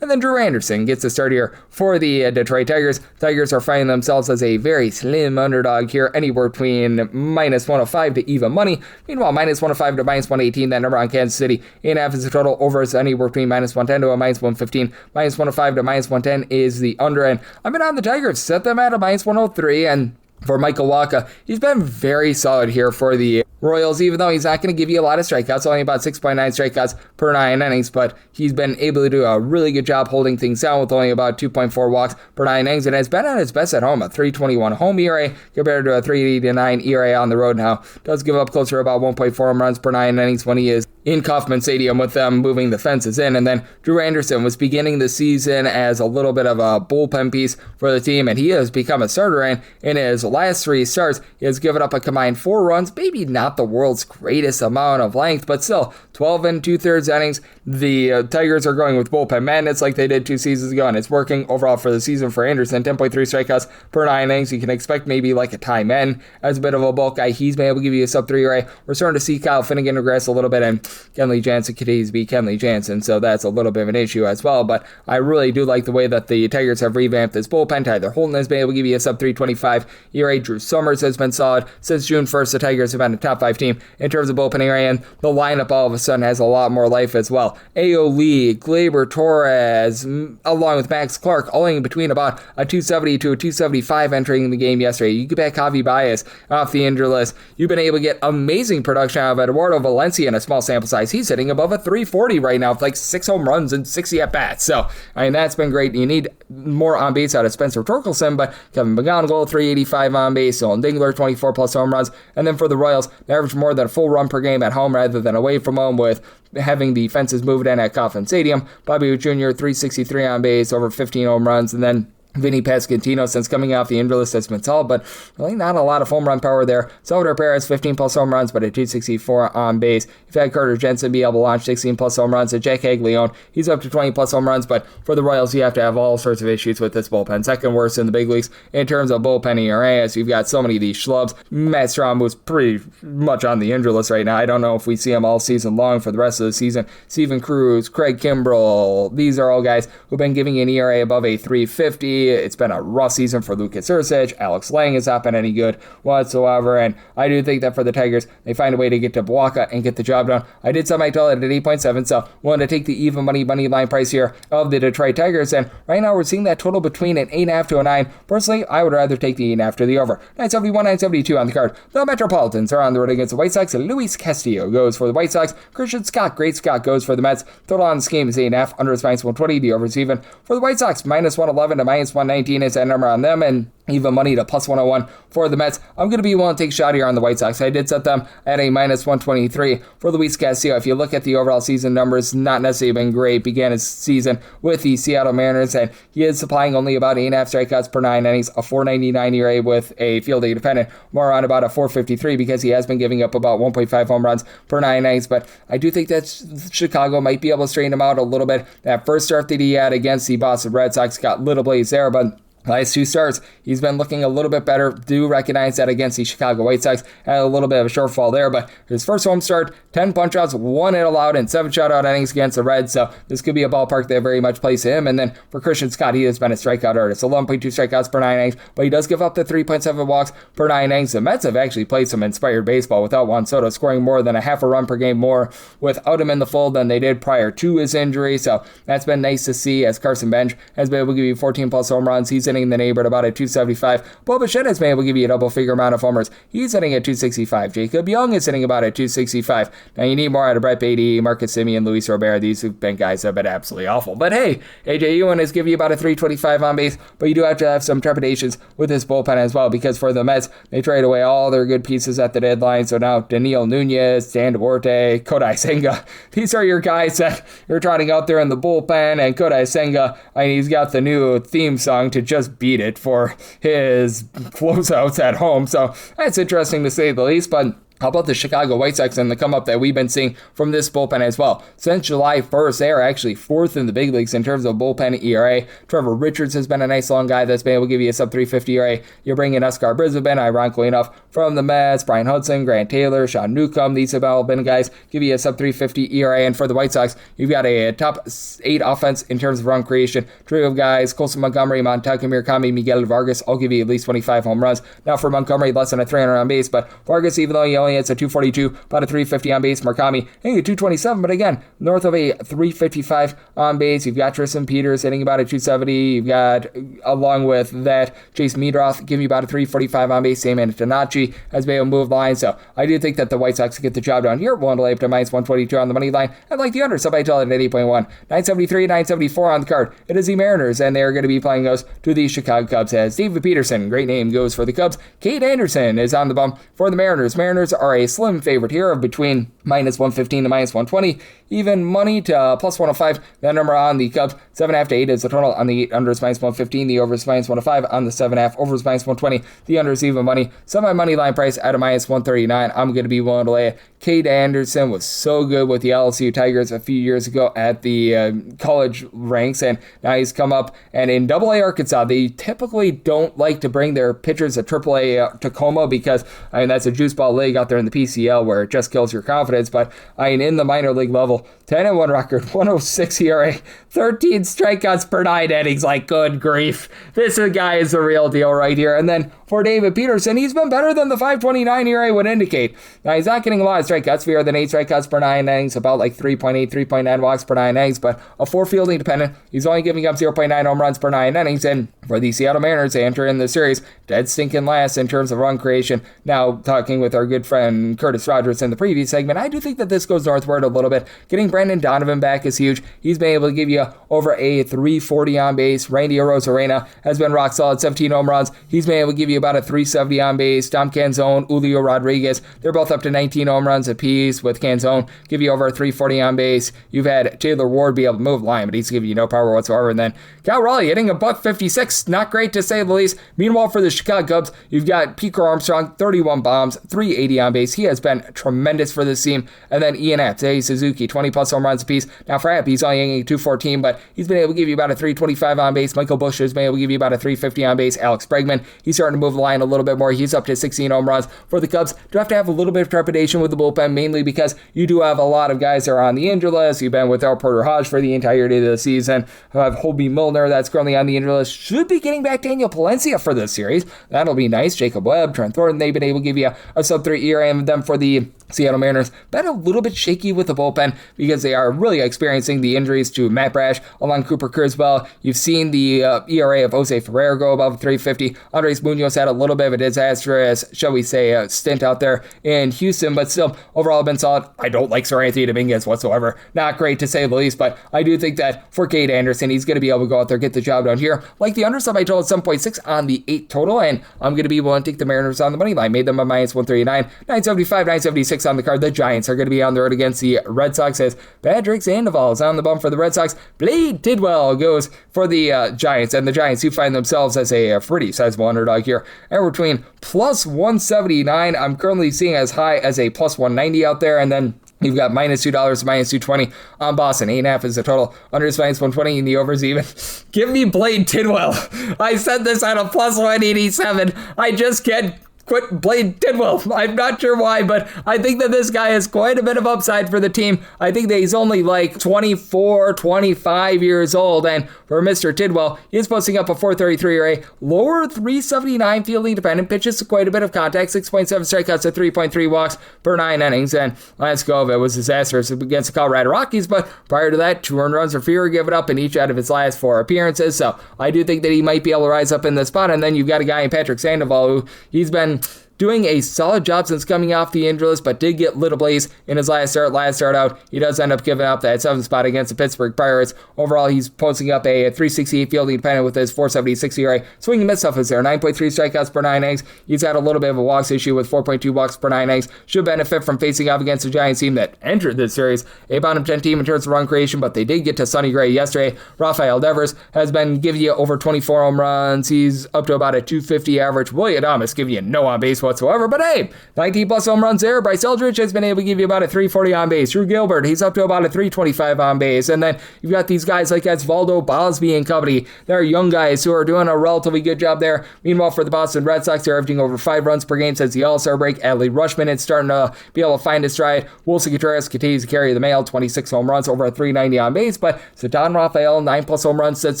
And then Drew Anderson gets the start here for the Detroit Tigers. Tigers are finding themselves as a very slim underdog here, anywhere between minus 105 to even money. Meanwhile, minus 105 to minus 118, that number on Kansas City. 8.5 is the total. Over is anywhere between minus 110 to a minus 115. Minus 105 to minus 110 is the under. And I've been on the Tigers, set them at a minus 103, and for Michael Wacha, he's been very solid here for the Royals, even though he's not going to give you a lot of strikeouts, only about 6.9 strikeouts per 9 innings, but he's been able to do a really good job holding things down with only about 2.4 walks per 9 innings, and has been at his best at home, a 3.21 home ERA compared to a 3.89 ERA on the road now. Does give up closer to about 1.4 home runs per 9 innings when he is in Kauffman Stadium with them moving the fences in. And then Drew Anderson was beginning the season as a little bit of a bullpen piece for the team, and he has become a starter, and in his last 3 starts, he has given up a combined 4 runs, maybe not the world's greatest amount of length, but still 12 and 2/3 innings. The Tigers are going with bullpen madness like they did 2 seasons ago, and it's working overall for the season for Anderson. 10.3 strikeouts per 9 innings. You can expect maybe like a Ty Men as a bit of a bulk guy. He's been able to give you a sub 3 ERA. We're starting to see Kyle Finnegan regress a little bit, and Kenley Jansen could be Kenley Jansen, so that's a little bit of an issue as well. But I really do like the way that the Tigers have revamped this bullpen. Tyler Holton has been able to give you a sub 325 ERA. Drew Summers has been solid. Since June 1st, the Tigers have been a top 5 team in terms of bullpen ERA, and the lineup all of a sudden has a lot more life as well. A.O. Lee, Gleyber Torres, along with Max Clark, all in between about a 270 to a 275 entering the game yesterday. You get back Javi Baez off the injured list. You've been able to get amazing production out of Eduardo Valencia in a small sample size. He's hitting above a 340 right now with like 6 home runs and 60 at-bats. So, I mean, that's been great. You need more on base out of Spencer Torkelson, but Kevin McGonigal, 385 on base. Dylan Dingler, 24 plus home runs. And then for the Royals, they average more than a full run per game at home rather than away from home, with having the fences moved in at Kauffman Stadium. Bobby Witt Jr., 363 on base, over 15 home runs. And then Vinny Pasquantino, since coming off the injured list, has been solid, but really not a lot of home run power there. Salvador Perez, 15 plus home runs, but a 264 on base. You've had Carter Jensen be able to launch 16 plus home runs, and Jack Aglione, he's up to 20 plus home runs, but for the Royals, you have to have all sorts of issues with this bullpen. Second worst in the big leagues in terms of bullpen ERA, as you've got so many of these schlubs. Matt Strom was pretty much on the injured list right now. I don't know if we see him all season long for the rest of the season. Steven Cruz, Craig Kimbrell, these are all guys who've been giving an ERA above a 350. Lee. It's been a rough season for Lucas Ursic. Alex Lang has not been any good whatsoever. And I do think that for the Tigers, they find a way to get to Blanca and get the job done. I did set my total at 8.7, so wanted to take the even money line price here of the Detroit Tigers. And right now we're seeing that total between an 8.5 to a 9. Personally, I would rather take the 8.5 to the over. 971, 972 on the card. The Metropolitans are on the road against the White Sox. Luis Castillo goes for the White Sox. Christian Scott, Great Scott, goes for the Mets. Total on this game is 8.5. Under is -120. The over is even. For the White Sox, -111 to -119 is that number on them. And even money to +101 for the Mets. I'm going to be willing to take a shot here on the White Sox. I did set them at a -123 for Luis Castillo. If you look at the overall season numbers, not necessarily been great. Began his season with the Seattle Mariners, and he is supplying only about 8.5 strikeouts per 9 innings, a 4.99 ERA with a fielding dependent, more on about a 4.53 because he has been giving up about 1.5 home runs per 9 innings. But I do think that Chicago might be able to straighten him out a little bit. That first start that he had against the Boston Red Sox got little blaze there, but last 2 starts, he's been looking a little bit better. Do recognize that against the Chicago White Sox. Had a little bit of a shortfall there, but his first home start, 10 punch-outs, 1 hit allowed, and 7 shutout innings against the Reds, so this could be a ballpark that very much plays to him. And then for Christian Scott, he has been a strikeout artist. 11.2 strikeouts per 9 innings, but he does give up the 3.7 walks per 9 innings. The Mets have actually played some inspired baseball without Juan Soto, scoring more than a half a run per game more without him in the fold than they did prior to his injury, so that's been nice to see as Carson Bench has been able to give you 14-plus home runs. He's hitting the neighborhood about a 275. Bo Bichette has been able to give you a double-figure amount of homers. He's hitting at 265. Jacob Young is hitting about at 265. Now, you need more out of Brett Beatty, Marcus Semien, Luis Robert. These have been guys that have been absolutely awful. But hey, AJ Ewan has given you about a 325 on base, but you do have to have some trepidations with his bullpen as well, because for the Mets, they trade away all their good pieces at the deadline. So now Daniel Nunez, Dan Duarte, Kodai Senga, these are your guys that you're trotting out there in the bullpen. And Kodai Senga, I mean, he's got the new theme song to Just Beat It for his closeouts at home. So that's interesting to say the least, but how about the Chicago White Sox and the come-up that we've been seeing from this bullpen as well? Since July 1st, they are actually 4th in the big leagues in terms of bullpen ERA. Trevor Richards has been a nice long guy that's been able to give you a sub-350 ERA. You're bringing Oscar Brisbane, ironically enough, from the Mets, Brian Hudson, Grant Taylor, Sean Newcomb. These have all been guys give you a sub-350 ERA. And for the White Sox, you've got a top 8 offense in terms of run creation. Trio of guys, Colson Montgomery, Montague Murakami, Miguel Vargas, all give you at least 25 home runs. Now for Montgomery, less than a 300 on base, but Vargas, even though he only hits a 242, about a 350 on base. Murakami hitting a 227, but again, north of a 355 on base. You've got Tristan Peters hitting about a 270. You've got, along with that, Chase Meadroth giving you about a 345 on base. Same Antonacci has been able to move lines. So I do think that the White Sox get the job done here. One to lay up to -122 on the money line. I like the under, so I tell it at 8.1. 973, 974 on the card. It is the Mariners, and they're going to be playing those to the Chicago Cubs as David Peterson, great name, goes for the Cubs. Kade Anderson is on the bump for the Mariners. Mariners are a slim favorite here of between -115 to -120. Even money to +105. That number on the Cubs. 7.5 to 8 is the total on the 8. Under is -115. The over is -105 on the 7.5. Over is -120. The under is even money. Semi-money line price at a -139. I'm going to be willing to lay it. Kade Anderson was so good with the LSU Tigers a few years ago at the college ranks, and now he's come up. And in AA Arkansas, they typically don't like to bring their pitchers to AAA Tacoma because, I mean, that's a juice ball league out there in the PCL where it just kills your confidence. But I mean, in the minor league level, 10-1 record, 106 ERA, 13 strikeouts per 9 innings. Like, good grief. This guy is the real deal right here. And then for David Peterson, he's been better than the 5.29 ERA would indicate. Now, he's not getting a lot of strikeouts, fewer than 8 strikeouts per 9 innings, about like 3.8, 3.9 walks per 9 innings, but a 4 fielding dependent. He's only giving up 0.9 home runs per 9 innings, and for the Seattle Mariners, they enter in the series dead stinking last in terms of run creation. Now, talking with our good friend Curtis Rogers in the previous segment, I do think that this goes northward a little bit. Getting Brandon Donovan back is huge. He's been able to give you over a 340 on base. Randy Arozarena has been rock solid, 17 home runs. He's been able to give you about a 370 on base. Dom Canzone, Julio Rodriguez, they're both up to 19 home runs apiece, with Canzone give you over a 340 on base. You've had Taylor Ward be able to move the line, but he's giving you no power whatsoever. And then Cal Raleigh hitting a .56, not great to say the least. Meanwhile, for the Chicago Cubs, you've got Pico Armstrong, 31 bombs, 380 on base. He has been tremendous for this team. And then Ian Happ, Suzuki, 20 plus home runs apiece. Now for Happ, he's only hitting 214, but he's been able to give you about a 325 on base. Michael Busch has been able to give you about a 350 on base. Alex Bregman, he's starting to move the line a little bit more. He's up to 16 home runs. For the Cubs, do have to have a little bit of trepidation with the bullpen, mainly because you do have a lot of guys that are on the injured list. You've been without Porter Hodge for the entirety of the season. You have Hobie Milner that's currently on the injured list. should be getting back Daniel Palencia for this series. That'll be nice. Jacob Webb, Trent Thornton, they've been able to give you a sub-3 ERA, and them for the Seattle Mariners been a little bit shaky with the bullpen because they are really experiencing the injuries to Matt Brash along Cooper Kurzweil. You've seen the ERA of Jose Ferrer go above 350. Andres Munoz had a little bit of a disastrous, shall we say, stint out there in Houston, but still overall been solid. I don't like Sir Anthony Dominguez whatsoever. Not great to say the least, but I do think that for Kade Anderson, he's going to be able to go out there, get the job done here. Like the undersum, I told 7.6 on the 8 total, and I'm going to be willing to take the Mariners on the money line. Made them a minus 139, 975, 976 on the card. The Giants are going to be on the road against the Red Sox as Patrick Sandoval is on the bump for the Red Sox. Blade Tidwell goes for the Giants, and the Giants do find themselves as a pretty sizable underdog here. And between plus 179, I'm currently seeing as high as a plus 190 out there, and then you've got minus $2 to minus 220 on Boston. 8.5 is the total. Under is minus 120 and the overs even. Give me Blade Tidwell. I said this at a plus 187. I just can't quit Blade Tidwell. I'm not sure why, but I think that this guy has quite a bit of upside for the team. I think that he's only like 24, 25 years old, and for Mr. Tidwell, he's posting up a 4.33 ERA, lower 3.79 fielding dependent, pitches to quite a bit of contact, 6.7 strikeouts to 3.3 walks per 9 innings, and last go of it was disastrous against the Colorado Rockies, but prior to that, 2 earned runs or fewer given up in each out of his last 4 appearances, so I do think that he might be able to rise up in this spot, and then you've got a guy in Patrick Sandoval who he's been doing a solid job since coming off the injury list, but did get lit ablaze in his last start out. He does end up giving up that 7th spot against the Pittsburgh Pirates. Overall, he's posting up a 3.68 fielding dependent with his 4.76 ERA. Swing and miss stuff is there. 9.3 strikeouts per 9 innings. He's had a little bit of a walks issue with 4.2 walks per 9 innings. Should benefit from facing off against the Giants team that entered this series, a bottom 10 team in terms of run creation, but they did get to Sonny Gray yesterday. Rafael Devers has been giving you over 24 home runs. He's up to about a 250 average. William Adames giving you no on base whatsoever, but hey, 19 plus home runs there. Bryce Eldridge has been able to give you about a 340 on base. Drew Gilbert, he's up to about a 325 on base. And then you've got these guys like Osvaldo Bosby and company. They're young guys who are doing a relatively good job there. Meanwhile, for the Boston Red Sox, they're averaging over 5 runs per game since the All-Star break. Adley Rutschman is starting to be able to find his stride. Wilson Contreras continues to carry the mail, 26 home runs, over a 390 on base. But Zidane Rafael, 9 plus home runs since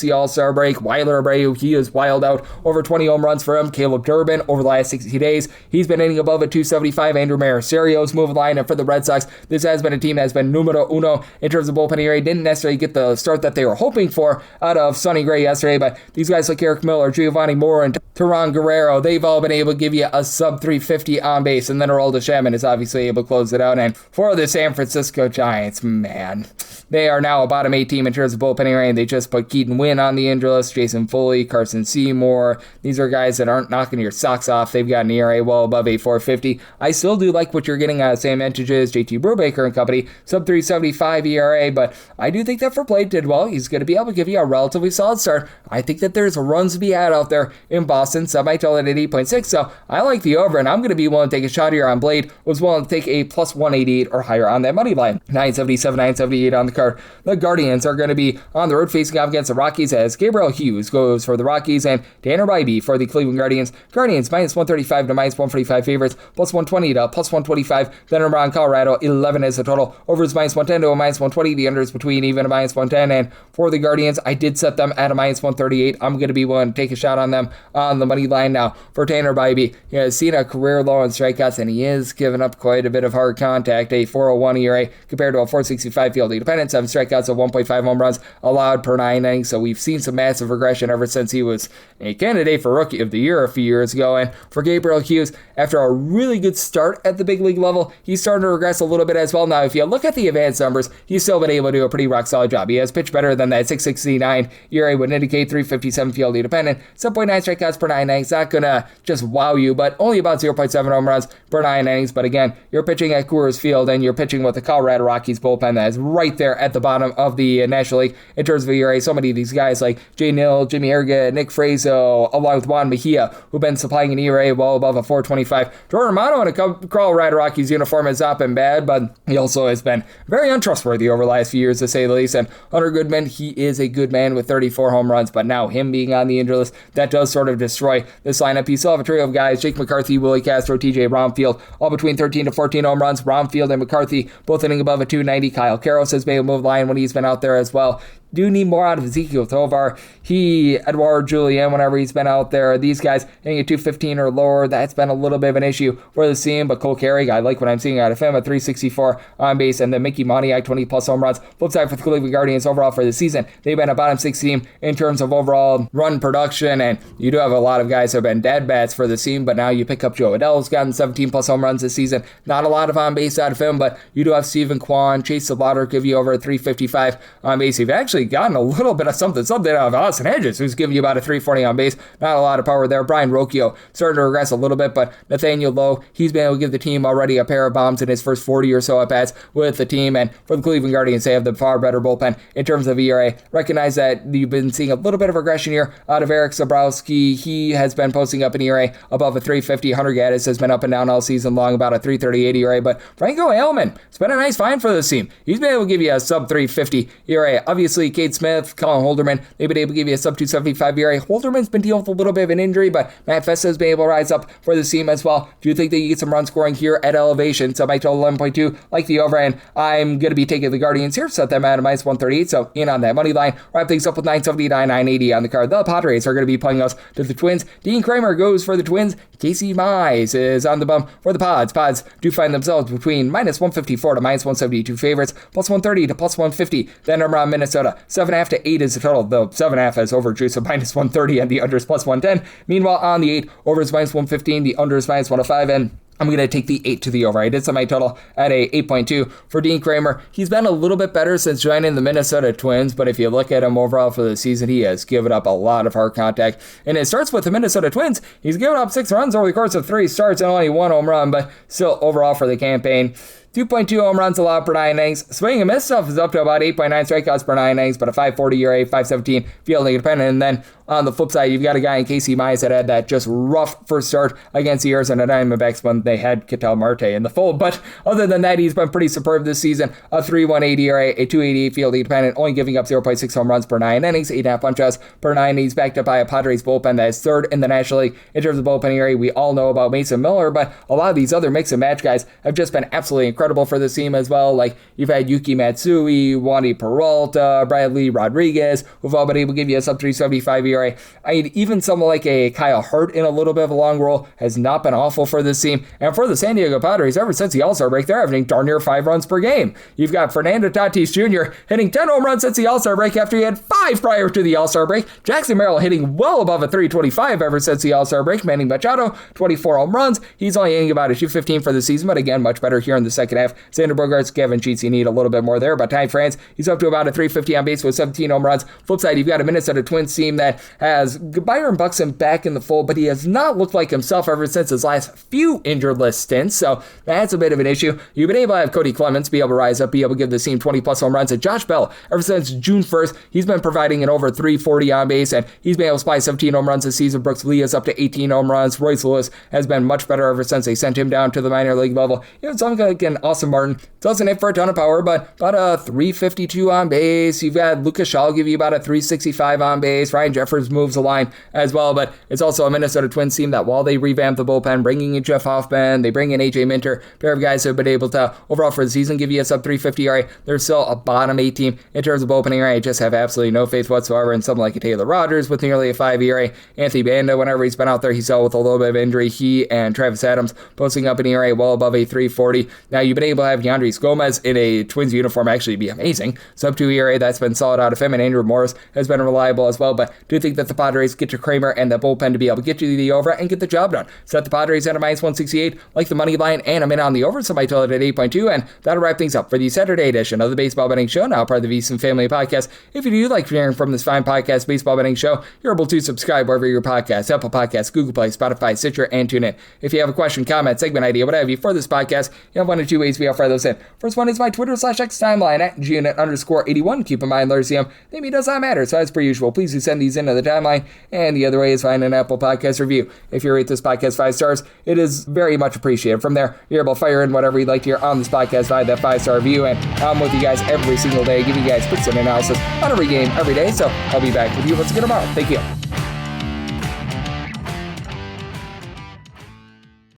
the All-Star break. Weiler Abreu, he is wild out, over 20 home runs for him. Caleb Durbin, over the last 60 days, he's been hitting above a 275. Andrew Maricierio's moving line, and for the Red Sox, this has been a team that has been numero uno in terms of bullpen ERA. Didn't necessarily get the start that they were hoping for out of Sonny Gray yesterday, but these guys like Eric Miller, Giovanni Moore, and Teran Guerrero, they've all been able to give you a sub 350 on base, and then Aroldis Chapman is obviously able to close it out. And for the San Francisco Giants, man, they are now a bottom 8 team in terms of bullpen ERA, and they just put Keaton Wynn on the injury list, Jason Foley, Carson Seymour. These are guys that aren't knocking your socks off. They've got an ERA well above a 450. I still do like what you're getting out of Sam Entages, JT Brubaker and company, sub 375 ERA, but I do think that for Blade Tidwell, he's going to be able to give you a relatively solid start. I think that there's runs to be had out there in Boston. Somebody told it at 8.6, so I like the over, and I'm going to be willing to take a shot here on Blade. Was willing to take a plus 188 or higher on that money line. 977, 978 on the card. The Guardians are going to be on the road facing off against the Rockies as Gabriel Hughes goes for the Rockies and Tanner Bybee for the Cleveland Guardians. Guardians minus 135 to minus 145 favorites, plus 120 to plus 125. Then around Colorado, 11 is the total. Overs minus 110 to a minus 120. The unders between even a minus 110. And for the Guardians, I did set them at a minus 138. I'm going to be willing to take a shot on them on the money line now. For Tanner Bybee, he has seen a career low in strikeouts, and he is giving up quite a bit of hard contact. A 401 ERA compared to a 465 fielding dependent. 7 strikeouts of 1.5 home runs allowed per 9 innings. So we've seen some massive regression ever since he was a candidate for Rookie of the Year a few years ago. And for Gabriel Hughes, after a really good start at the big league level, he's starting to regress a little bit as well. Now, if you look at the advanced numbers, he's still been able to do a pretty rock solid job. He has pitched better than that 669 ERA would indicate. 357 fielding dependent, 7.9 strikeouts per 9 innings. Not gonna just wow you, but only about 0.7 home runs per 9 innings. But again, you're pitching at Coors Field, and you're pitching with the Colorado Rockies bullpen that is right there at the bottom of the National League in terms of ERA. So many of these guys like Jay Nill, Jimmy Erga, Nick Frazo, along with Juan Mejia, who've been supplying an ERA well above a 425. Jordan Romano in a Colorado Rockies uniform has not been bad, but he also has been very untrustworthy over the last few years, to say the least. And Hunter Goodman, he is a good man with 34 home runs, but now him being on the injury list, that does sort of destroy this lineup. You still have a trio of guys, Jake McCarthy, Willie Castro, TJ Romfield, all between 13 to 14 home runs. Romfield and McCarthy both hitting above a 290. Kyle Karros has been able to move the line when he's been out there as well. Do need more out of Ezekiel Tovar. Edouard Julien, whenever he's been out there, these guys hitting a 215 or lower, that's been a little bit of an issue for the team. But Cole Carey, I like what I'm seeing out of him, a 364 on base, and then Mickey Moniak, 20 plus home runs. Flip side for the Cleveland Guardians overall for the season, they've been a bottom 6 team in terms of overall run production, and you do have a lot of guys who have been dead bats for the team, but now you pick up Joe Adell, who's gotten 17 plus home runs this season. Not a lot of on base out of him, but you do have Stephen Kwan, Chase Salvator give you over a 355 on base. You've actually gotten a little bit of something out of Austin Hedges, who's giving you about a 340 on base. Not a lot of power there. Brian Rocchio starting to regress a little bit, but Nathaniel Lowe, he's been able to give the team already a pair of bombs in his first 40 or so at-bats with the team. And for the Cleveland Guardians, they have the far better bullpen in terms of ERA. Recognize that you've been seeing a little bit of regression here out of Eric Zabrowski. He has been posting up an ERA above a 350. Hunter Gaddis has been up and down all season long, about a 338 ERA. But Franco Ailman, it's been a nice find for this team. He's been able to give you a sub 350 ERA. Obviously, Cade Smith, Colin Holderman, they've been able to give you a sub 275 ERA. Holderman's been dealing with a little bit of an injury, but Matt Festa has been able to rise up for the team as well. Do you think that you get some run scoring here at elevation? So my total 11.2, like the over, and I'm going to be taking the Guardians here, set them at a minus 138, so in on that money line. Wrap things up with 979, 980 on the card. The Padres are going to be playing us to the Twins. Dean Kramer goes for the Twins. Casey Mize is on the bum for the Pods. Pods do find themselves between minus 154 to minus 172 favorites, plus 130 to plus 150. Then around Minnesota, 7.5 to 8 is the total, though 7.5 has overjuice of minus 130 and the under is plus 110. Meanwhile, on the 8, over is minus 115, the under is minus 105, and I'm going to take the 8 to the over. I did set my total at a 8.2 for Dean Kramer. He's been a little bit better since joining the Minnesota Twins, but if you look at him overall for the season, he has given up a lot of hard contact. And it starts with the Minnesota Twins. He's given up 6 runs over the course of 3 starts and only 1 home run, but still overall for the campaign, 2.2 home runs allowed per 9 innings. Swing and miss stuff is up to about 8.9 strikeouts per 9 innings, but a 5.40 ERA, 5.17 fielding independent. And then on the flip side, you've got a guy in Casey Mize that had that just rough first start against the Arizona Diamondbacks when they had Ketel Marte in the fold. But other than that, he's been pretty superb this season. A 3.18 ERA, a 2.88 fielding independent, only giving up 0.6 home runs per 9 innings, 8.5 punch-outs per 9. He's backed up by a Padres bullpen that is 3rd in the National League in terms of bullpen ERA. We all know about Mason Miller, but a lot of these other mix and match guys have just been absolutely incredible for this team as well. Like you've had Yuki Matsui, Wandy Peralta, Bradley Rodriguez, who've all been able to give you a sub 375 ERA. I mean, even someone like a Kyle Hurt in a little bit of a long roll has not been awful for this team. And for the San Diego Padres, ever since the All-Star break, they're averaging darn near 5 runs per game. You've got Fernando Tatis Jr. hitting 10 home runs since the All-Star break after he had 5 prior to the All-Star break. Jackson Merrill hitting well above a 325 ever since the All-Star break. Manny Machado, 24 home runs. He's only hitting about a 215 for the season, but again, much better here in the second half. Xander Bogaerts, Kevin Cheats, you need a little bit more there, but Ty France, he's up to about a 350 on base with 17 home runs. Flip side, you've got a Minnesota Twins team that has Byron Buxton back in the fold, but he has not looked like himself ever since his last few injured list stints, so that's a bit of an issue. You've been able to have Cody Clemens be able to rise up, be able to give the team 20 plus home runs, and Josh Bell, ever since June 1st, he's been providing an over 340 on base, and he's been able to supply 17 home runs this season. Brooks Lee is up to 18 home runs. Royce Lewis has been much better ever since they sent him down to the minor league level. You know, something like an Austin Martin doesn't hit for a ton of power, but about a 352 on base. You've got Lucas Shaw give you about a 365 on base. Ryan Jeffers moves the line as well, but it's also a Minnesota Twins team that while they revamp the bullpen, bringing in Jeff Hoffman, they bring in AJ Minter, pair of guys who have been able to overall for the season give you a sub 350 ERA. They're still a bottom 8 team in terms of bullpen ERA. I just have absolutely no faith whatsoever in someone like a Taylor Rogers with nearly a 5 ERA. Anthony Banda, whenever he's been out there, he's dealt with a little bit of injury. He and Travis Adams posting up an ERA well above a 340. Now you've been able to have Yandris Gomez in a Twins uniform actually be amazing. Sub 2 ERA, that's been solid out of him, and Andrew Morris has been reliable as well, but do think that the Padres get to Kramer and the bullpen to be able to get you the over and get the job done. Set the Padres at a minus 168, like the money line, and I'm in on the over, so I total it at 8.2, and that'll wrap things up for the Saturday edition of the Baseball Betting Show, now part of the VSiN Family Podcast. If you do like hearing from this fine podcast, Baseball Betting Show, you're able to subscribe wherever your podcast, Apple Podcasts, Google Play, Spotify, Stitcher, and TuneIn. If you have a question, comment, segment idea, what have you for this podcast, you have 1 to 2 two ways we all fire those in. First one is my Twitter/X timeline at @GUnit_81. Keep in mind, Larry CM, maybe does not matter. So as per usual, please do send these into the timeline. And the other way is find an Apple Podcast review. If you rate this podcast 5 stars, it is very much appreciated. From there, you're able to fire in whatever you'd like to hear on this podcast via that 5-star review. And I'm with you guys every single day, giving you guys picks and analysis on every game, every day. So I'll be back with you once again tomorrow. Thank you.